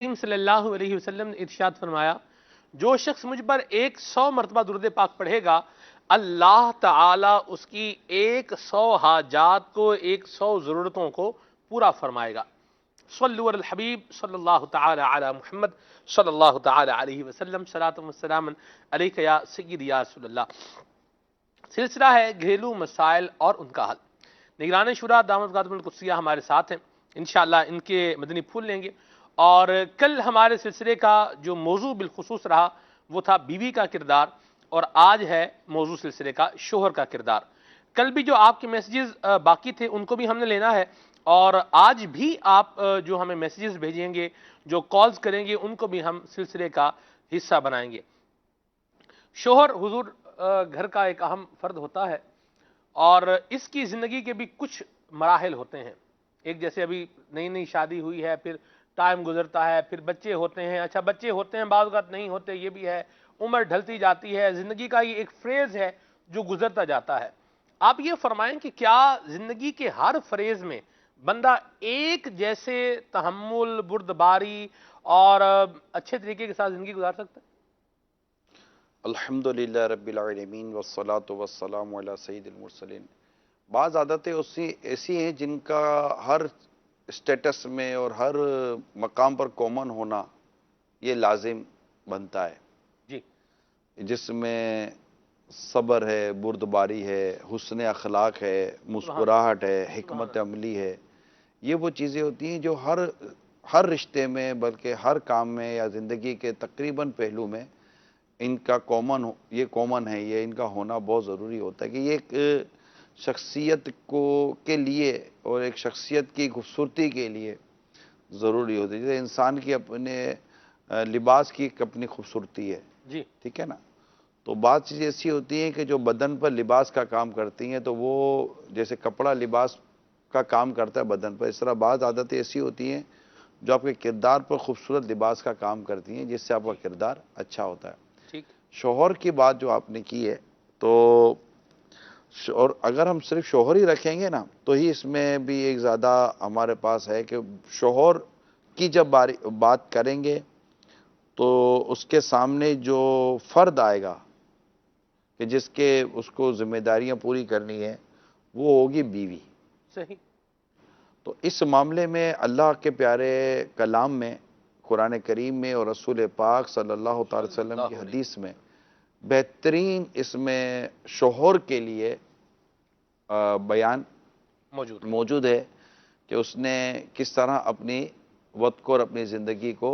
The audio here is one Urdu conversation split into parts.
کریم صلی اللہ علیہ وسلم نے ارشاد فرمایا، جو شخص مجھ پر 100 مرتبہ درود پاک پڑھے گا، اللہ تعالی اس کی 100 حاجات کو، 100 ضرورتوں کو پورا فرمائے گا۔ صلو علی الحبیب صلی اللہ تعالی علی محمد صلی اللہ تعالی علیہ وسلم، صلاۃ و سلام علیک یا سیدی یا رسول اللہ۔ سلسلہ ہے گھریلو مسائل اور ان کا حل۔ نگران شورا دامت قدم القدسیہ ہمارے ساتھ ہیں، انشاءاللہ ان کے مدنی پھول لیں گے۔ اور کل ہمارے سلسلے کا جو موضوع بالخصوص رہا وہ تھا بیوی کا کردار، اور آج ہے موضوع سلسلے کا شوہر کا کردار۔ کل بھی جو آپ کے میسیجز باقی تھے ان کو بھی ہم نے لینا ہے، اور آج بھی آپ جو ہمیں میسیجز بھیجیں گے، جو کالز کریں گے، ان کو بھی ہم سلسلے کا حصہ بنائیں گے۔ شوہر حضور گھر کا ایک اہم فرد ہوتا ہے، اور اس کی زندگی کے بھی کچھ مراحل ہوتے ہیں۔ ایک جیسے ابھی نئی نئی شادی ہوئی ہے، پھر ٹائم گزرتا ہے، پھر بچے ہوتے ہیں، اچھا بچے ہوتے ہیں بعض اوقات نہیں ہوتے، یہ بھی ہے، عمر ڈھلتی جاتی ہے، زندگی کا یہ ایک فریز ہے جو گزرتا جاتا ہے۔ آپ یہ فرمائیں کہ کیا زندگی کے ہر فریز میں بندہ ایک جیسے تحمل، بردباری اور اچھے طریقے کے ساتھ زندگی گزار سکتا ہے؟ الحمدللہ رب العالمین والصلاة والسلام علی سید المرسلین۔ بعض عادتیں ایسی ہیں جن کا ہر اسٹیٹس میں اور ہر مقام پر کامن ہونا یہ لازم بنتا ہے، جی جس میں صبر ہے، بردباری ہے، حسن اخلاق ہے، سبحان اللہ، مسکراہٹ ہے، سبحان حکمت اللہ۔ عملی ہے۔ یہ وہ چیزیں ہوتی ہیں جو ہر رشتے میں، بلکہ ہر کام میں یا زندگی کے تقریباً پہلو میں ان کا یہ کامن ہے، یہ ان کا ہونا بہت ضروری ہوتا ہے کہ یہ ایک شخصیت کے لیے اور ایک شخصیت کی خوبصورتی کے لیے ضروری ہوتی ہے۔ جیسے انسان کی اپنے لباس کی ایک اپنی خوبصورتی ہے، جی ٹھیک ہے نا؟ تو بعض چیزیں ایسی ہوتی ہیں کہ جو بدن پر لباس کا کام کرتی ہیں، تو وہ جیسے کپڑا لباس کا کام کرتا ہے بدن پر، اس طرح بعض عادتیں ایسی ہوتی ہیں جو آپ کے کردار پر خوبصورت لباس کا کام کرتی ہیں، جس سے آپ کا کردار اچھا ہوتا ہے۔ ٹھیک۔ شوہر کی بات جو آپ نے کی ہے، تو اور اگر ہم صرف شوہر ہی رکھیں گے نا تو ہی اس میں بھی ایک زیادہ ہمارے پاس ہے کہ شوہر کی جب بات کریں گے تو اس کے سامنے جو فرد آئے گا کہ جس کے اس کو ذمہ داریاں پوری کرنی ہے، وہ ہوگی بیوی۔ صحیح۔ تو اس معاملے میں اللہ کے پیارے کلام میں، قرآن کریم میں اور رسول پاک صلی اللہ تعالی وسلم کی حدیث میں بہترین اس میں شوہر کے لیے بیان موجود ہے کہ اس نے کس طرح اپنی وقت کو اور اپنی زندگی کو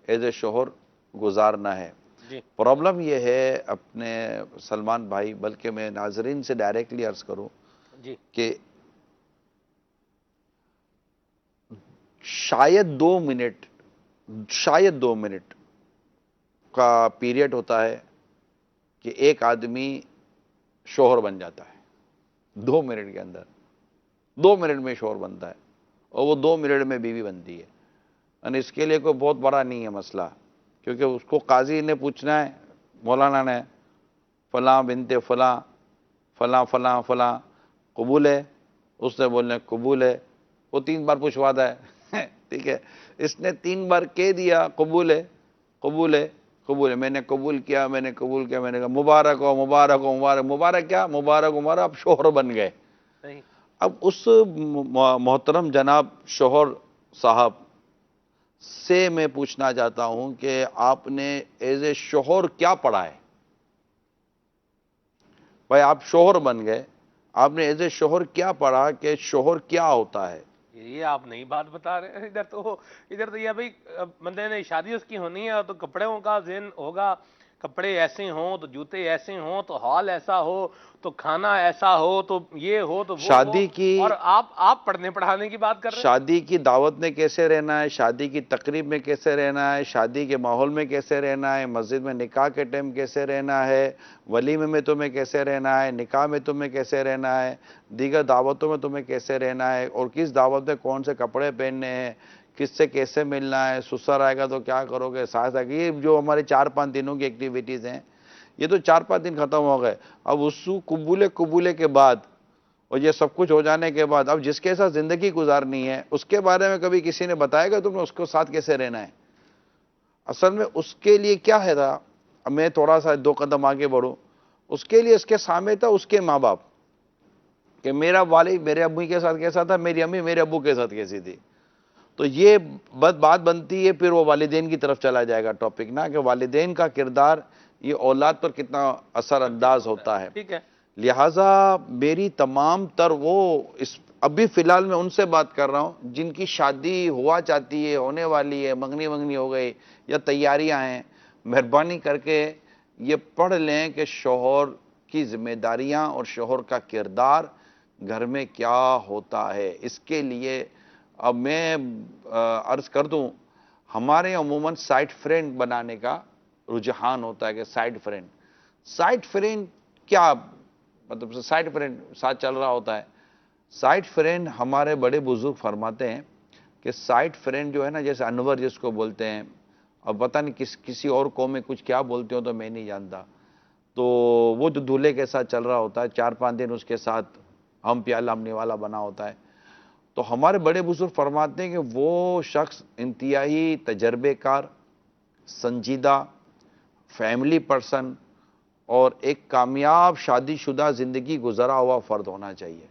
ایز اے شوہر گزارنا ہے۔ جی پرابلم یہ ہے اپنے سلمان بھائی، بلکہ میں ناظرین سے ڈائریکٹلی عرض کروں جی کہ شاید 2 منٹ کا پیریڈ ہوتا ہے کہ ایک آدمی شوہر بن جاتا ہے۔ 2 منٹ کے اندر 2 منٹ میں شوہر بنتا ہے، اور وہ 2 منٹ میں بیوی بنتی ہے۔ یعنی اس کے لیے کوئی بہت بڑا نہیں ہے مسئلہ، کیونکہ اس کو قاضی نے پوچھنا ہے، مولانا نے، فلاں بنت فلاں فلاں فلاں فلاں قبول ہے؟ اس نے بولنا قبول ہے۔ وہ 3 بار پوچھواتا ہے ٹھیک ہے، اس نے 3 بار کہہ دیا قبول ہے قبول ہے قبول ہے، میں نے قبول کیا، میں نے قبول کیا، میں نے کہا مبارک ہو مبارک ہو مبارک، مبارک کیا مبارک ہمارا، آپ شوہر بن گئے۔ صحیح۔ اب اس محترم جناب شوہر صاحب سے میں پوچھنا چاہتا ہوں کہ آپ نے ایز اے شوہر کیا پڑھا ہے؟ بھائی آپ شوہر بن گئے، آپ نے ایز اے شوہر کیا پڑھا کہ شوہر کیا ہوتا ہے؟ یہ آپ نئی بات بتا رہے ہیں۔ ادھر تو یہ بھائی بندے نے شادی اس کی ہونی ہے تو کپڑوں کا ذہن ہوگا، کپڑے ایسے ہوں تو جوتے ایسے ہوں تو ہال ایسا ہو تو کھانا ایسا ہو تو یہ ہو تو وہ ہو، شادی کی اور آپ پڑھنے پڑھانے کی بات کر رہے ہیں۔ شادی کی دعوت میں کیسے رہنا ہے، شادی کی تقریب میں کیسے رہنا ہے، شادی کے ماحول میں کیسے رہنا ہے، مسجد میں نکاح کے ٹائم کیسے رہنا ہے، ولیمے میں تمہیں کیسے رہنا ہے، نکاح میں تمہیں کیسے رہنا ہے، دیگر دعوتوں میں تمہیں کیسے رہنا ہے، اور کس دعوت میں کون سے کپڑے پہننے ہیں، کس سے کیسے ملنا ہے، سسر آئے گا تو کیا کرو گے، ساس آئے گا، یہ جو ہمارے 4-5 دنوں کی ایکٹیویٹیز ہیں، یہ تو 4-5 دن ختم ہو گئے۔ اب اس قبولے کے بعد اور یہ سب کچھ ہو جانے کے بعد اب جس کے ساتھ زندگی گزارنی ہے اس کے بارے میں کبھی کسی نے بتایا گا تم نے اس کو ساتھ کیسے رہنا ہے؟ اصل میں اس کے لیے کیا ہے تھا، میں تھوڑا سا 2 قدم آگے بڑھوں، اس کے لیے اس کے سامنے تھا اس کے ماں باپ، کہ میرا والد میرے ابو کے ساتھ کیسا تھا، میری امی میرے ابو کے ساتھ کیسی تھی. تو یہ بات بنتی ہے، پھر وہ والدین کی طرف چلا جائے گا ٹاپک نا، کہ والدین کا کردار یہ اولاد پر کتنا اثر انداز ہوتا ہے. ٹھیک ہے. لہٰذا میری تمام تر وہ ابھی فی الحال میں ان سے بات کر رہا ہوں جن کی شادی ہوا چاہتی ہے، ہونے والی ہے، منگنی ہو گئی یا تیاریاں ہیں. مہربانی کر کے یہ پڑھ لیں کہ شوہر کی ذمہ داریاں اور شوہر کا کردار گھر میں کیا ہوتا ہے. اس کے لیے اب میں عرض کر دوں، ہمارے عموماً سائٹ فرینڈ بنانے کا رجحان ہوتا ہے، کہ سائٹ فرینڈ کیا مطلب، سائٹ فرینڈ ساتھ چل رہا ہوتا ہے. سائٹ فرینڈ ہمارے بڑے بزرگ فرماتے ہیں کہ سائٹ فرینڈ جو ہے نا، جیسے انور جس کو بولتے ہیں، اب پتہ نہیں کسی اور قوم میں کچھ کیا بولتے ہو تو میں نہیں جانتا، تو وہ جو دولہے کے ساتھ چل رہا ہوتا ہے 4-5 دن اس کے ساتھ ہم پیالہ ہم نوالا بنا ہوتا ہے. تو ہمارے بڑے بزرگ فرماتے ہیں کہ وہ شخص انتہائی تجربے کار، سنجیدہ، فیملی پرسن اور ایک کامیاب شادی شدہ زندگی گزرا ہوا فرد ہونا چاہیے،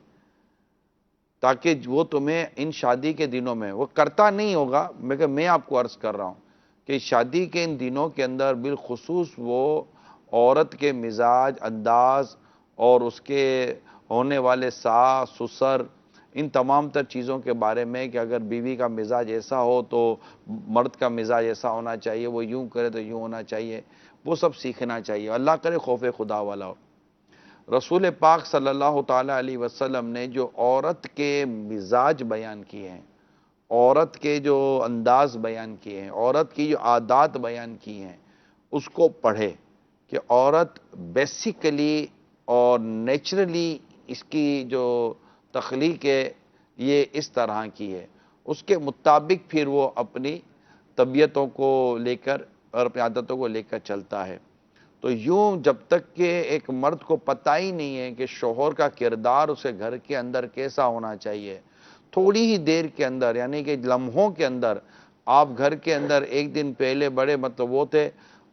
تاکہ وہ تمہیں ان شادی کے دنوں میں وہ کرتا نہیں ہوگا. میں آپ کو عرض کر رہا ہوں کہ شادی کے ان دنوں کے اندر بالخصوص وہ عورت کے مزاج، انداز اور اس کے ہونے والے ساس سسر، ان تمام تر چیزوں کے بارے میں، کہ اگر بیوی کا مزاج ایسا ہو تو مرد کا مزاج ایسا ہونا چاہیے، وہ یوں کرے تو یوں ہونا چاہیے، وہ سب سیکھنا چاہیے. اللہ کرے خوف خدا والا ہو. رسول پاک صلی اللہ تعالیٰ علیہ وسلم نے جو عورت کے مزاج بیان کیے ہیں، عورت کے جو انداز بیان کیے ہیں، عورت کی جو عادات بیان کی ہیں، اس کو پڑھے کہ عورت بیسیکلی اور نیچرلی اس کی جو تخلیق ہے یہ اس طرح کی ہے. اس کے مطابق پھر وہ اپنی طبیعتوں کو لے کر اور اپنی عادتوں کو لے کر چلتا ہے. تو یوں جب تک کہ ایک مرد کو پتہ ہی نہیں ہے کہ شوہر کا کردار اسے گھر کے اندر کیسا ہونا چاہیے، تھوڑی ہی دیر کے اندر، یعنی کہ لمحوں کے اندر، آپ گھر کے اندر ایک دن پہلے بڑے مطلب وہ تھے،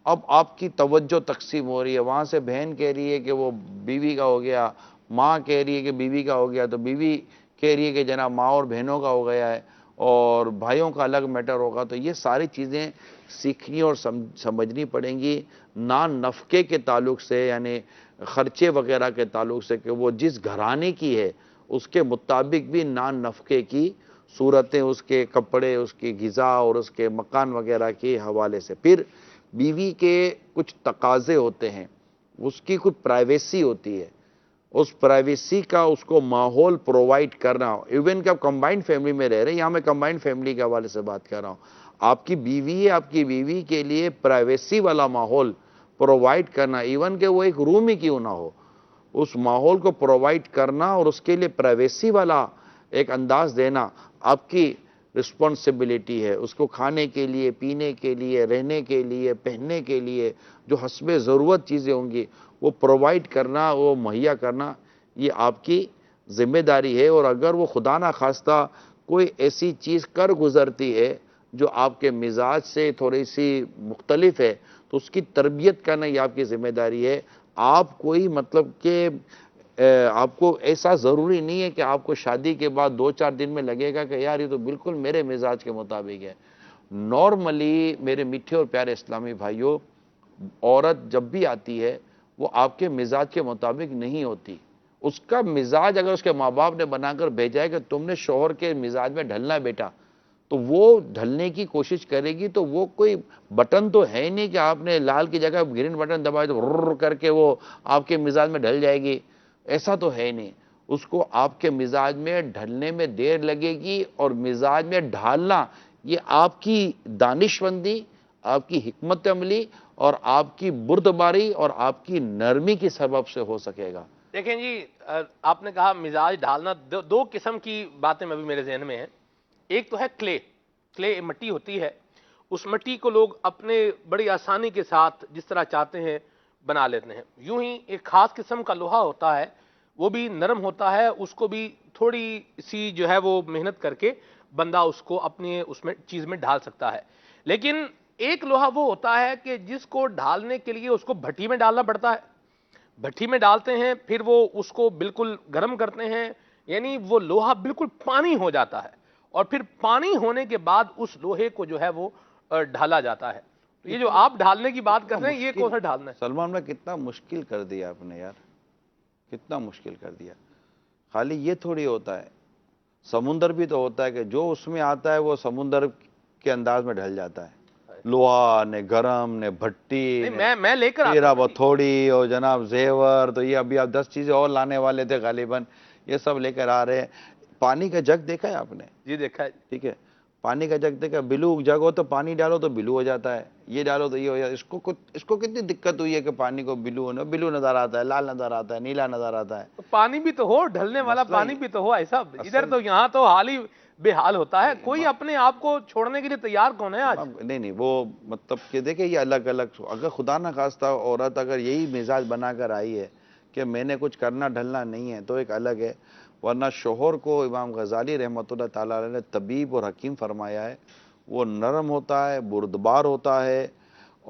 اب آپ کی توجہ تقسیم ہو رہی ہے. وہاں سے بہن کہہ رہی ہے کہ وہ بیوی کا ہو گیا، ماں کہہ رہی ہے کہ بیوی کا ہو گیا، تو بیوی کہہ رہی ہے کہ جناب ماں اور بہنوں کا ہو گیا ہے، اور بھائیوں کا الگ میٹر ہوگا. تو یہ ساری چیزیں سیکھنی اور سمجھنی پڑیں گی، نان نفقے کے تعلق سے، یعنی خرچے وغیرہ کے تعلق سے، کہ وہ جس گھرانے کی ہے اس کے مطابق بھی نان نفقے کی صورتیں، اس کے کپڑے، اس کی غذا اور اس کے مکان وغیرہ کے حوالے سے. پھر بیوی کے کچھ تقاضے ہوتے ہیں، اس کی کچھ پرائیویسی ہوتی ہے، اس پرائیویسی کا اس کو ماحول پرووائڈ کرنا. ایون کہ آپ کمبائنڈ فیملی میں رہ رہے ہیں، یہاں میں کمبائنڈ فیملی کے حوالے سے بات کر رہا ہوں. آپ کی بیوی ہے، آپ کی بیوی کے لیے پرائیویسی والا ماحول پرووائڈ کرنا، ایون کہ وہ ایک روم ہی کیوں نہ ہو، اس ماحول کو پرووائڈ کرنا اور اس کے لیے پرائیویسی والا ایک انداز دینا آپ کی رسپانسبلٹی ہے. اس کو کھانے کے لیے، پینے کے لیے، رہنے کے لیے، پہننے کے لیے جو حسب ضرورت چیزیں ہوں گی وہ پرووائڈ کرنا، وہ مہیا کرنا، یہ آپ کی ذمہ داری ہے. اور اگر وہ خدا نہ خواستہ کوئی ایسی چیز کر گزرتی ہے جو آپ کے مزاج سے تھوڑی سی مختلف ہے، تو اس کی تربیت کرنا یہ آپ کی ذمہ داری ہے. آپ کوئی مطلب کہ آپ کو ایسا ضروری نہیں ہے کہ آپ کو شادی کے بعد 2-4 دن میں لگے گا کہ یار یہ تو بالکل میرے مزاج کے مطابق ہے. نارملی میرے میٹھے اور پیارے اسلامی بھائیوں، عورت جب بھی آتی ہے وہ آپ کے مزاج کے مطابق نہیں ہوتی. اس کا مزاج اگر اس کے ماں باپ نے بنا کر بھیجا ہے کہ تم نے شوہر کے مزاج میں ڈھلنا بیٹا، تو وہ ڈھلنے کی کوشش کرے گی. تو وہ کوئی بٹن تو ہے نہیں کہ آپ نے لال کی جگہ گرین بٹن دبائے تو رر کر کے وہ آپ کے مزاج میں ڈھل جائے گی، ایسا تو ہے نہیں. اس کو آپ کے مزاج میں ڈھلنے میں دیر لگے گی، اور مزاج میں ڈھالنا یہ آپ کی دانشمندی، آپ کی حکمت عملی اور آپ کی بردباری اور آپ کی نرمی کی سبب سے ہو سکے گا. دیکھیں جی، آپ نے کہا مزاج ڈھالنا، دو قسم کی باتیں ابھی میرے ذہن میں ہیں. ایک تو ہے کلے مٹی ہوتی ہے، اس مٹی کو لوگ اپنے بڑی آسانی کے ساتھ جس طرح چاہتے ہیں بنا لیتے ہیں. یوں ہی ایک خاص قسم کا لوہا ہوتا ہے، وہ بھی نرم ہوتا ہے، اس کو بھی تھوڑی سی جو ہے وہ محنت کر کے بندہ اس کو اپنے اس میں چیز میں ڈھال سکتا ہے. لیکن ایک لوہا وہ ہوتا ہے کہ جس کو ڈھالنے کے لیے اس کو بھٹی میں ڈالنا پڑتا ہے، بھٹی میں ڈالتے ہیں، پھر وہ اس کو بالکل گرم کرتے ہیں، یعنی وہ لوہا بالکل پانی ہو جاتا ہے، اور پھر پانی ہونے کے بعد اس لوہے کو جو ہے وہ ڈھالا جاتا ہے۔ تو یہ جو آپ ڈھالنے کی بات کر رہے ہیں، یہ کون سا ڈھالنا ہے؟ سلمان بھائی کتنا مشکل کر دیا آپ نے یار، کتنا مشکل کر دیا۔ خالی یہ تھوڑی ہوتا ہے، سمندر بھی تو ہوتا ہے کہ جو اس میں آتا ہے وہ سمندر کے انداز میں ڈھل جاتا ہے، لوہا نے گرم نے بھٹی نے میں لے کر ہیرا آتا ہوں بتھوڑی اور جناب زیور، تو یہ ابھی آپ 10 چیزیں اور لانے والے تھے غالباً، یہ سب لے کر آ رہے ہیں۔ پانی کا جگ دیکھا ہے آپ نے؟ جی دیکھا ہے۔ ٹھیک ہے، پانی کا جگ دیکھا، بلو جگ ہو تو پانی ڈالو تو بلو ہو جاتا ہے، یہ ڈالو تو یہ ہو جاتا ہے۔ اس کو کتنی دقت ہوئی ہے کہ پانی کو بلو نظر آتا ہے، لال نظر آتا ہے، نیلا نظر آتا ہے۔ تو پانی بھی تو ہو، ڈھلنے والا مسئلہ پانی بھی تو ہو ایسا، ادھر اصل تو یہاں تو حال ہی بے حال ہوتا ہے، کوئی اپنے آپ کو چھوڑنے کے لیے تیار کون ہے آج؟ نہیں وہ مطلب کہ دیکھیں یہ الگ الگ، اگر خدا نہ خواستہ عورت اگر یہی مزاج بنا کر آئی ہے کہ میں نے کچھ کرنا ڈھلنا نہیں ہے تو ایک الگ ہے، ورنہ شوہر کو امام غزالی رحمۃ اللہ تعالیٰ علیہ نے طبیب اور حکیم فرمایا ہے، وہ نرم ہوتا ہے، بردبار ہوتا ہے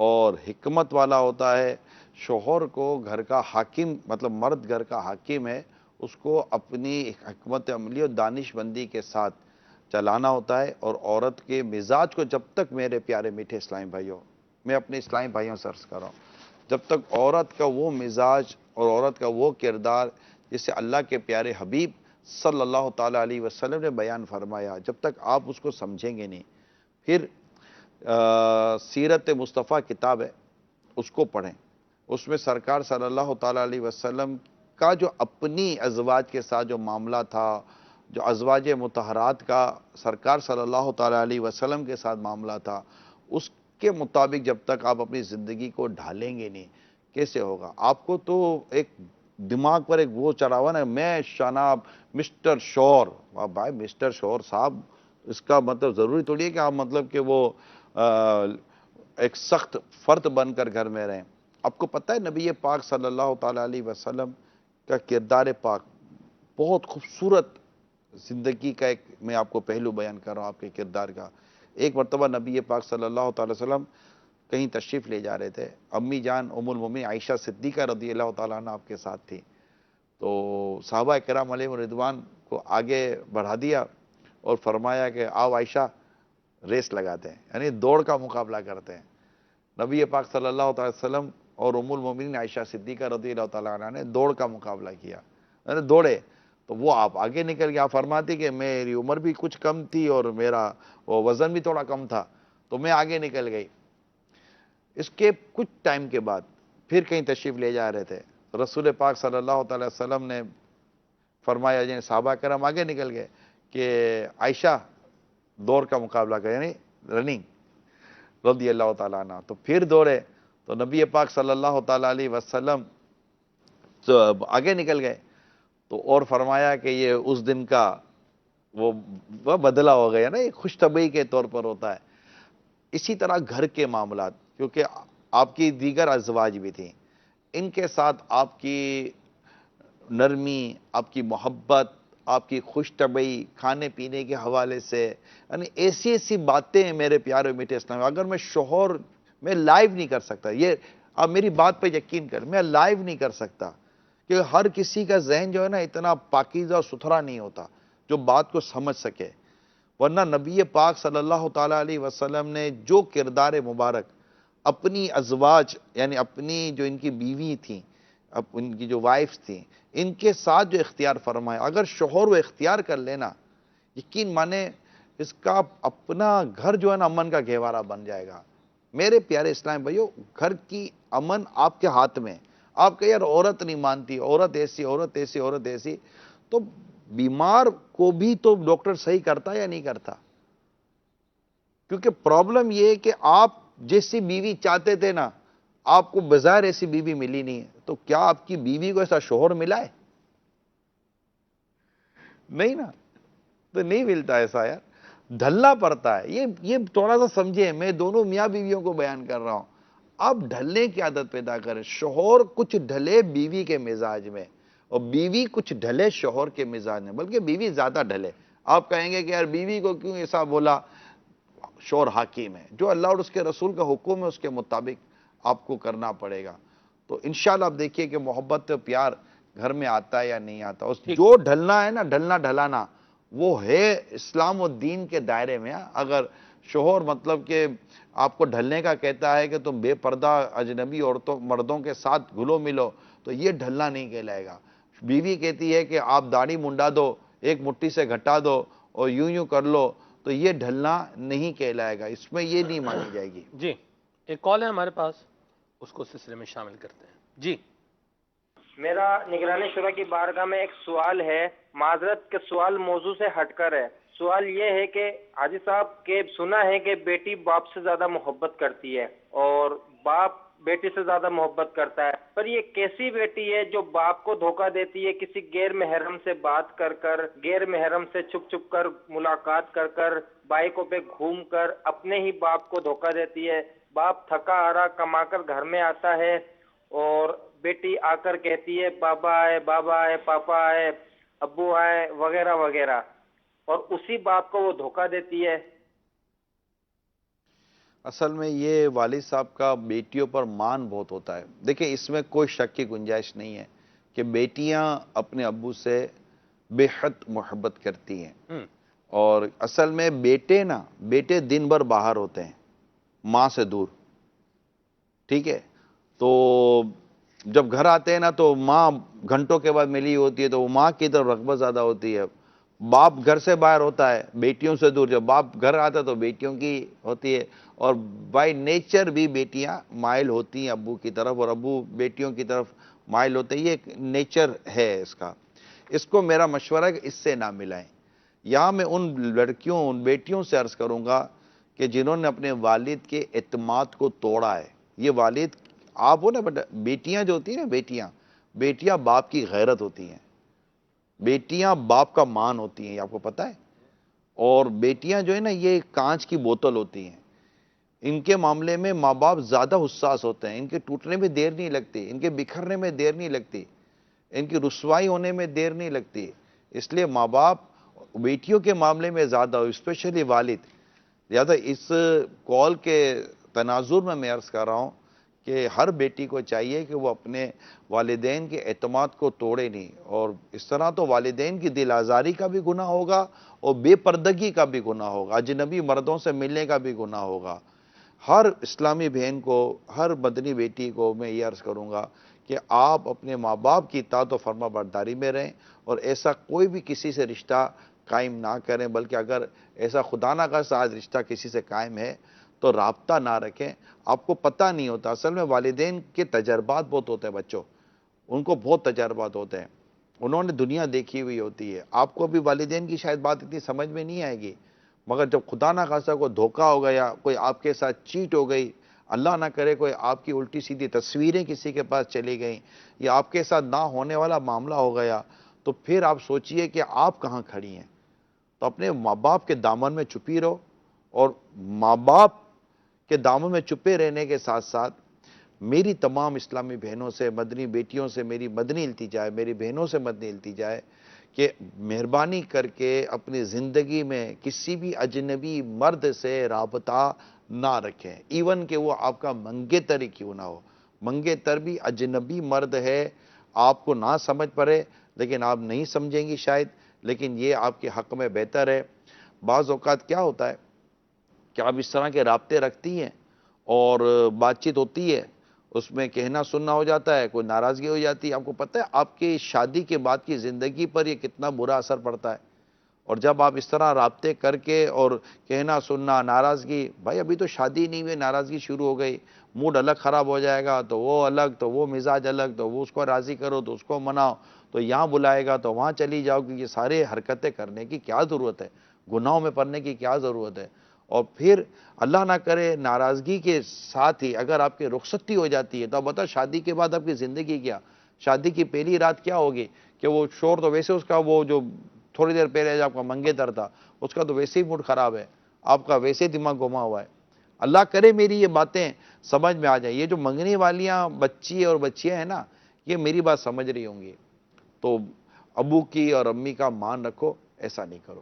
اور حکمت والا ہوتا ہے۔ شوہر کو گھر کا حاکم، مطلب مرد گھر کا حاکم ہے، اس کو اپنی حکمت عملی اور دانش مندی کے ساتھ چلانا ہوتا ہے، اور عورت کے مزاج کو جب تک، میرے پیارے میٹھے اسلامی بھائیوں، میں اپنے اسلامی بھائیوں سے عرض کر رہا ہوں، جب تک عورت کا وہ مزاج اور عورت کا وہ کردار جسے اللہ کے پیارے حبیب صلی اللہ تعالیٰ علیہ وسلم نے بیان فرمایا، جب تک آپ اس کو سمجھیں گے نہیں، پھر سیرت مصطفیٰ کتاب ہے، اس کو پڑھیں، اس میں سرکار صلی اللہ تعالیٰ علیہ وسلم کا جو اپنی ازواج کے ساتھ جو معاملہ تھا، جو ازواج مطہرات کا سرکار صلی اللہ تعالیٰ علیہ وسلم کے ساتھ معاملہ تھا، اس کے مطابق جب تک آپ اپنی زندگی کو ڈھالیں گے نہیں، کیسے ہوگا؟ آپ کو تو ایک دماغ پر ایک وہ چڑھا ہوا نا، میں جناب مسٹر شور، بھائی مسٹر شور صاحب، اس کا مطلب ضروری تھوڑی ہے کہ آپ مطلب کہ وہ ایک سخت فرد بن کر گھر میں رہیں۔ آپ کو پتہ ہے نبی پاک صلی اللہ تعالیٰ علیہ وسلم کا کردار پاک بہت خوبصورت زندگی کا ایک، میں آپ کو پہلو بیان کر رہا ہوں آپ کے کردار کا۔ ایک مرتبہ نبی پاک صلی اللہ تعالیٰ وسلم کہیں تشریف لے جا رہے تھے، امی جان ام المومنین عائشہ صدیقہ رضی اللہ تعالیٰ عنہ آپ کے ساتھ تھی، تو صحابہ کرام علیہ رضوان کو آگے بڑھا دیا اور فرمایا کہ آؤ عائشہ ریس لگاتے ہیں، یعنی دوڑ کا مقابلہ کرتے ہیں۔ نبی پاک صلی اللہ تعالیٰ وسلم اور ام المومنین عائشہ صدیقہ رضی اللہ تعالیٰ عنہ نے دوڑ کا مقابلہ کیا، یعنی دوڑے تو وہ آپ آگے نکل گیا۔ آپ فرماتی کہ میری عمر بھی کچھ کم تھی اور میرا وہ وزن بھی تھوڑا کم تھا تو میں آگے نکل گئی۔ اس کے کچھ ٹائم کے بعد پھر کہیں تشریف لے جا رہے تھے، رسول پاک صلی اللہ تعالیٰ وسلم نے فرمایا، جن صحابہ کرام آگے نکل گئے کہ عائشہ دوڑ کا مقابلہ کرے، یعنی رننگ رضی اللہ تعالیٰ عنہ، تو پھر دوڑے تو نبی پاک صلی اللہ تعالیٰ علیہ وسلم آگے نکل گئے، تو اور فرمایا کہ یہ اس دن کا وہ بدلہ ہو گیا نا، یہ خوش طبعی کے طور پر ہوتا ہے۔ اسی طرح گھر کے معاملات، کیونکہ آپ کی دیگر ازواج بھی تھیں، ان کے ساتھ آپ کی نرمی، آپ کی محبت، آپ کی خوش طبعی، کھانے پینے کے حوالے سے، یعنی ایسی ایسی باتیں میرے پیارے میٹھے اسلام، اگر میں شوہر، میں لائیو نہیں کر سکتا، یہ آپ میری بات پہ یقین کر، میں لائیو نہیں کر سکتا، کہ ہر کسی کا ذہن جو ہے نا اتنا پاکیزہ اور ستھرا نہیں ہوتا جو بات کو سمجھ سکے، ورنہ نبی پاک صلی اللہ تعالیٰ علیہ وسلم نے جو کردار مبارک اپنی ازواج، یعنی اپنی جو ان کی بیوی تھیں، ان کی جو وائفز تھیں، ان کے ساتھ جو اختیار فرمایا، اگر شوہر وہ اختیار کر لینا، یقین مانے اس کا اپنا گھر جو ہے نا امن کا گہوارہ بن جائے گا۔ میرے پیارے اسلام بھائیو، گھر کی امن آپ کے ہاتھ میں۔ آپ کہ یار عورت نہیں مانتی، عورت ایسی، عورت ایسی، عورت ایسی، تو بیمار کو بھی تو ڈاکٹر صحیح کرتا یا نہیں کرتا؟ کیونکہ پرابلم یہ ہے کہ آپ جیسی بیوی چاہتے تھے نا، آپ کو بظاہر ایسی بیوی ملی نہیں ہے، تو کیا آپ کی بیوی کو ایسا شوہر ملا ہے؟ نہیں نا، تو نہیں ملتا ایسا یار، ڈھلنا پڑتا ہے۔ یہ تھوڑا سا سمجھیں، میں دونوں میاں بیویوں کو بیان کر رہا ہوں، آپ ڈھلنے کی عادت پیدا کریں، شوہر کچھ ڈھلے بیوی کے مزاج میں، اور بیوی کچھ ڈھلے شوہر کے مزاج میں، بلکہ بیوی زیادہ ڈھلے۔ آپ کہیں گے کہ یار بیوی کو کیوں ایسا بولا؟ شور حاکم ہے. جو اللہ اور اس کے رسول کا حکم ہے اس کے مطابق آپ کو کرنا پڑے گا. تو انشاءاللہ آپ دیکھیے کہ محبت پیار گھر میں آتا ہے یا نہیں آتا. اس جو ڈھلنا ہے نا، ڈھلنا ڈھلانا وہ ہے اسلام و دین کے دائرے میں. اگر شوہر مطلب کہ آپ کو ڈھلنے کا کہتا ہے کہ تم بے پردہ اجنبی عورتوں مردوں کے ساتھ گھلو ملو، تو یہ ڈھلنا نہیں کہلائے گا. بیوی کہتی ہے کہ آپ داڑھی منڈا دو، ایک مٹھی سے گھٹا دو اور یوں کر لو، تو یہ ڈھلنا نہیں کہلائے گا. اس میں یہ نہیں مانی جائے گی. جی ایک کال ہے ہمارے پاس، اس کو سلسلے میں شامل کرتے ہیں. جی میرا نگران شورا کی بارگاہ میں ایک سوال ہے، معذرت کے سوال موضوع سے ہٹ کر ہے. سوال یہ ہے کہ حاجی صاحب کہ سنا ہے کہ بیٹی باپ سے زیادہ محبت کرتی ہے اور باپ بیٹی سے زیادہ محبت کرتا ہے، پر یہ کیسی بیٹی ہے جو باپ کو دھوکہ دیتی ہے کسی غیر محرم سے بات کر کر، غیر محرم سے چھپ چھپ کر ملاقات کر کر، بائیکوں پہ گھوم کر اپنے ہی باپ کو دھوکہ دیتی ہے. باپ تھکا آرا کما کر گھر میں آتا ہے اور بیٹی آ کر کہتی ہے بابا آئے پاپا آئے ابو آئے وغیرہ وغیرہ، اور اسی باپ کو وہ دھوکہ دیتی ہے. اصل میں یہ والد صاحب کا بیٹیوں پر مان بہت ہوتا ہے. دیکھیں اس میں کوئی شک کی گنجائش نہیں ہے کہ بیٹیاں اپنے ابو سے بے حد محبت کرتی ہیں. اور اصل میں بیٹے دن بھر باہر ہوتے ہیں ماں سے دور، ٹھیک ہے. تو جب گھر آتے ہیں نا تو ماں گھنٹوں کے بعد ملی ہوتی ہے، تو وہ ماں کی طرف رغبت زیادہ ہوتی ہے. باپ گھر سے باہر ہوتا ہے بیٹیوں سے دور، جب باپ گھر آتا ہے تو بیٹیوں کی ہوتی ہے. اور بائی نیچر بھی بیٹیاں مائل ہوتی ہیں ابو کی طرف اور ابو بیٹیوں کی طرف مائل ہوتے ہیں. یہ ایک نیچر ہے اس کا. اس کو میرا مشورہ ہے کہ اس سے نہ ملائیں. یہاں میں ان لڑکیوں ان بیٹیوں سے عرض کروں گا کہ جنہوں نے اپنے والد کے اعتماد کو توڑا ہے. یہ والد آپ ہو نا بیٹیاں جو ہوتی ہیں نا، بیٹیاں باپ کی غیرت ہوتی ہیں، بیٹیاں باپ کا مان ہوتی ہیں، یہ آپ کو پتہ ہے. اور بیٹیاں جو ہے نا یہ کانچ کی بوتل ہوتی ہیں. ان کے معاملے میں ماں باپ زیادہ حساس ہوتے ہیں. ان کے ٹوٹنے میں دیر نہیں لگتی، ان کے بکھرنے میں دیر نہیں لگتی، ان کی رسوائی ہونے میں دیر نہیں لگتی. اس لیے ماں باپ بیٹیوں کے معاملے میں زیادہ اسپیشلی والد زیادہ. اس کال کے تناظر میں عرض کر رہا ہوں کہ ہر بیٹی کو چاہیے کہ وہ اپنے والدین کے اعتماد کو توڑے نہیں. اور اس طرح تو والدین کی دل آزاری کا بھی گناہ ہوگا اور بے پردگی کا بھی گناہ ہوگا، اجنبی مردوں سے ملنے کا بھی گناہ ہوگا. ہر اسلامی بہن کو، ہر مدنی بیٹی کو میں یہ عرض کروں گا کہ آپ اپنے ماں باپ کی اطاعت و فرما برداری میں رہیں اور ایسا کوئی بھی کسی سے رشتہ قائم نہ کریں. بلکہ اگر ایسا خدا نہ خواستہ آج رشتہ کسی سے قائم ہے تو رابطہ نہ رکھیں. آپ کو پتہ نہیں ہوتا. اصل میں والدین کے تجربات بہت ہوتے ہیں بچوں، ان کو بہت تجربات ہوتے ہیں، انہوں نے دنیا دیکھی ہوئی ہوتی ہے. آپ کو بھی والدین کی شاید بات اتنی سمجھ میں نہیں آئے گی، مگر جب خدا نہ خواستہ کوئی دھوکہ ہو گیا، کوئی آپ کے ساتھ چیٹ ہو گئی، اللہ نہ کرے کوئی آپ کی الٹی سیدھی تصویریں کسی کے پاس چلی گئیں یا آپ کے ساتھ نہ ہونے والا معاملہ ہو گیا، تو پھر آپ سوچئے کہ آپ کہاں کھڑی ہیں. تو اپنے ماں باپ کے دامن میں چھپی رہو. اور ماں باپ کے دامن میں چھپے رہنے کے ساتھ ساتھ میری تمام اسلامی بہنوں سے، مدنی بیٹیوں سے میری مدنی التجا ہے، میری بہنوں سے مدنی التجا ہے کہ مہربانی کر کے اپنی زندگی میں کسی بھی اجنبی مرد سے رابطہ نہ رکھیں. ایون کہ وہ آپ کا منگیتر ہی کیوں نہ ہو. منگیتر بھی اجنبی مرد ہے، آپ کو نہ سمجھ پڑے، لیکن آپ نہیں سمجھیں گی شاید، لیکن یہ آپ کے حق میں بہتر ہے. بعض اوقات کیا ہوتا ہے کہ آپ اس طرح کے رابطے رکھتی ہیں اور بات چیت ہوتی ہے، اس میں کہنا سننا ہو جاتا ہے، کوئی ناراضگی ہو جاتی ہے. آپ کو پتہ ہے آپ کی شادی کے بعد کی زندگی پر یہ کتنا برا اثر پڑتا ہے. اور جب آپ اس طرح رابطے کر کے اور کہنا سننا، ناراضگی، بھائی ابھی تو شادی نہیں ہوئی ناراضگی شروع ہو گئی، موڈ الگ خراب ہو جائے گا تو وہ الگ، تو وہ مزاج الگ، تو وہ اس کو راضی کرو تو اس کو مناؤ، تو یہاں بلائے گا تو وہاں چلی جاؤ. کہ یہ سارے حرکتیں کرنے کی کیا ضرورت ہے؟ گناہوں میں پڑنے کی کیا ضرورت ہے؟ اور پھر اللہ نہ کرے ناراضگی کے ساتھ ہی اگر آپ کی رخصتی ہو جاتی ہے تو آپ بتاؤ شادی کے بعد آپ کی زندگی کیا؟ شادی کی پہلی رات کیا ہوگی کہ وہ شور تو ویسے اس کا وہ جو تھوڑی دیر پہلے جو آپ کا منگیتر تھا اس کا تو ویسے ہی موڈ خراب ہے، آپ کا ویسے ہی دماغ گھما ہوا ہے. اللہ کرے میری یہ باتیں سمجھ میں آ جائیں. یہ جو منگنی والیاں بچی اور بچیاں ہیں نا، یہ میری بات سمجھ رہی ہوں گی. تو ابو کی اور امی کا مان رکھو، ایسا نہیں کرو.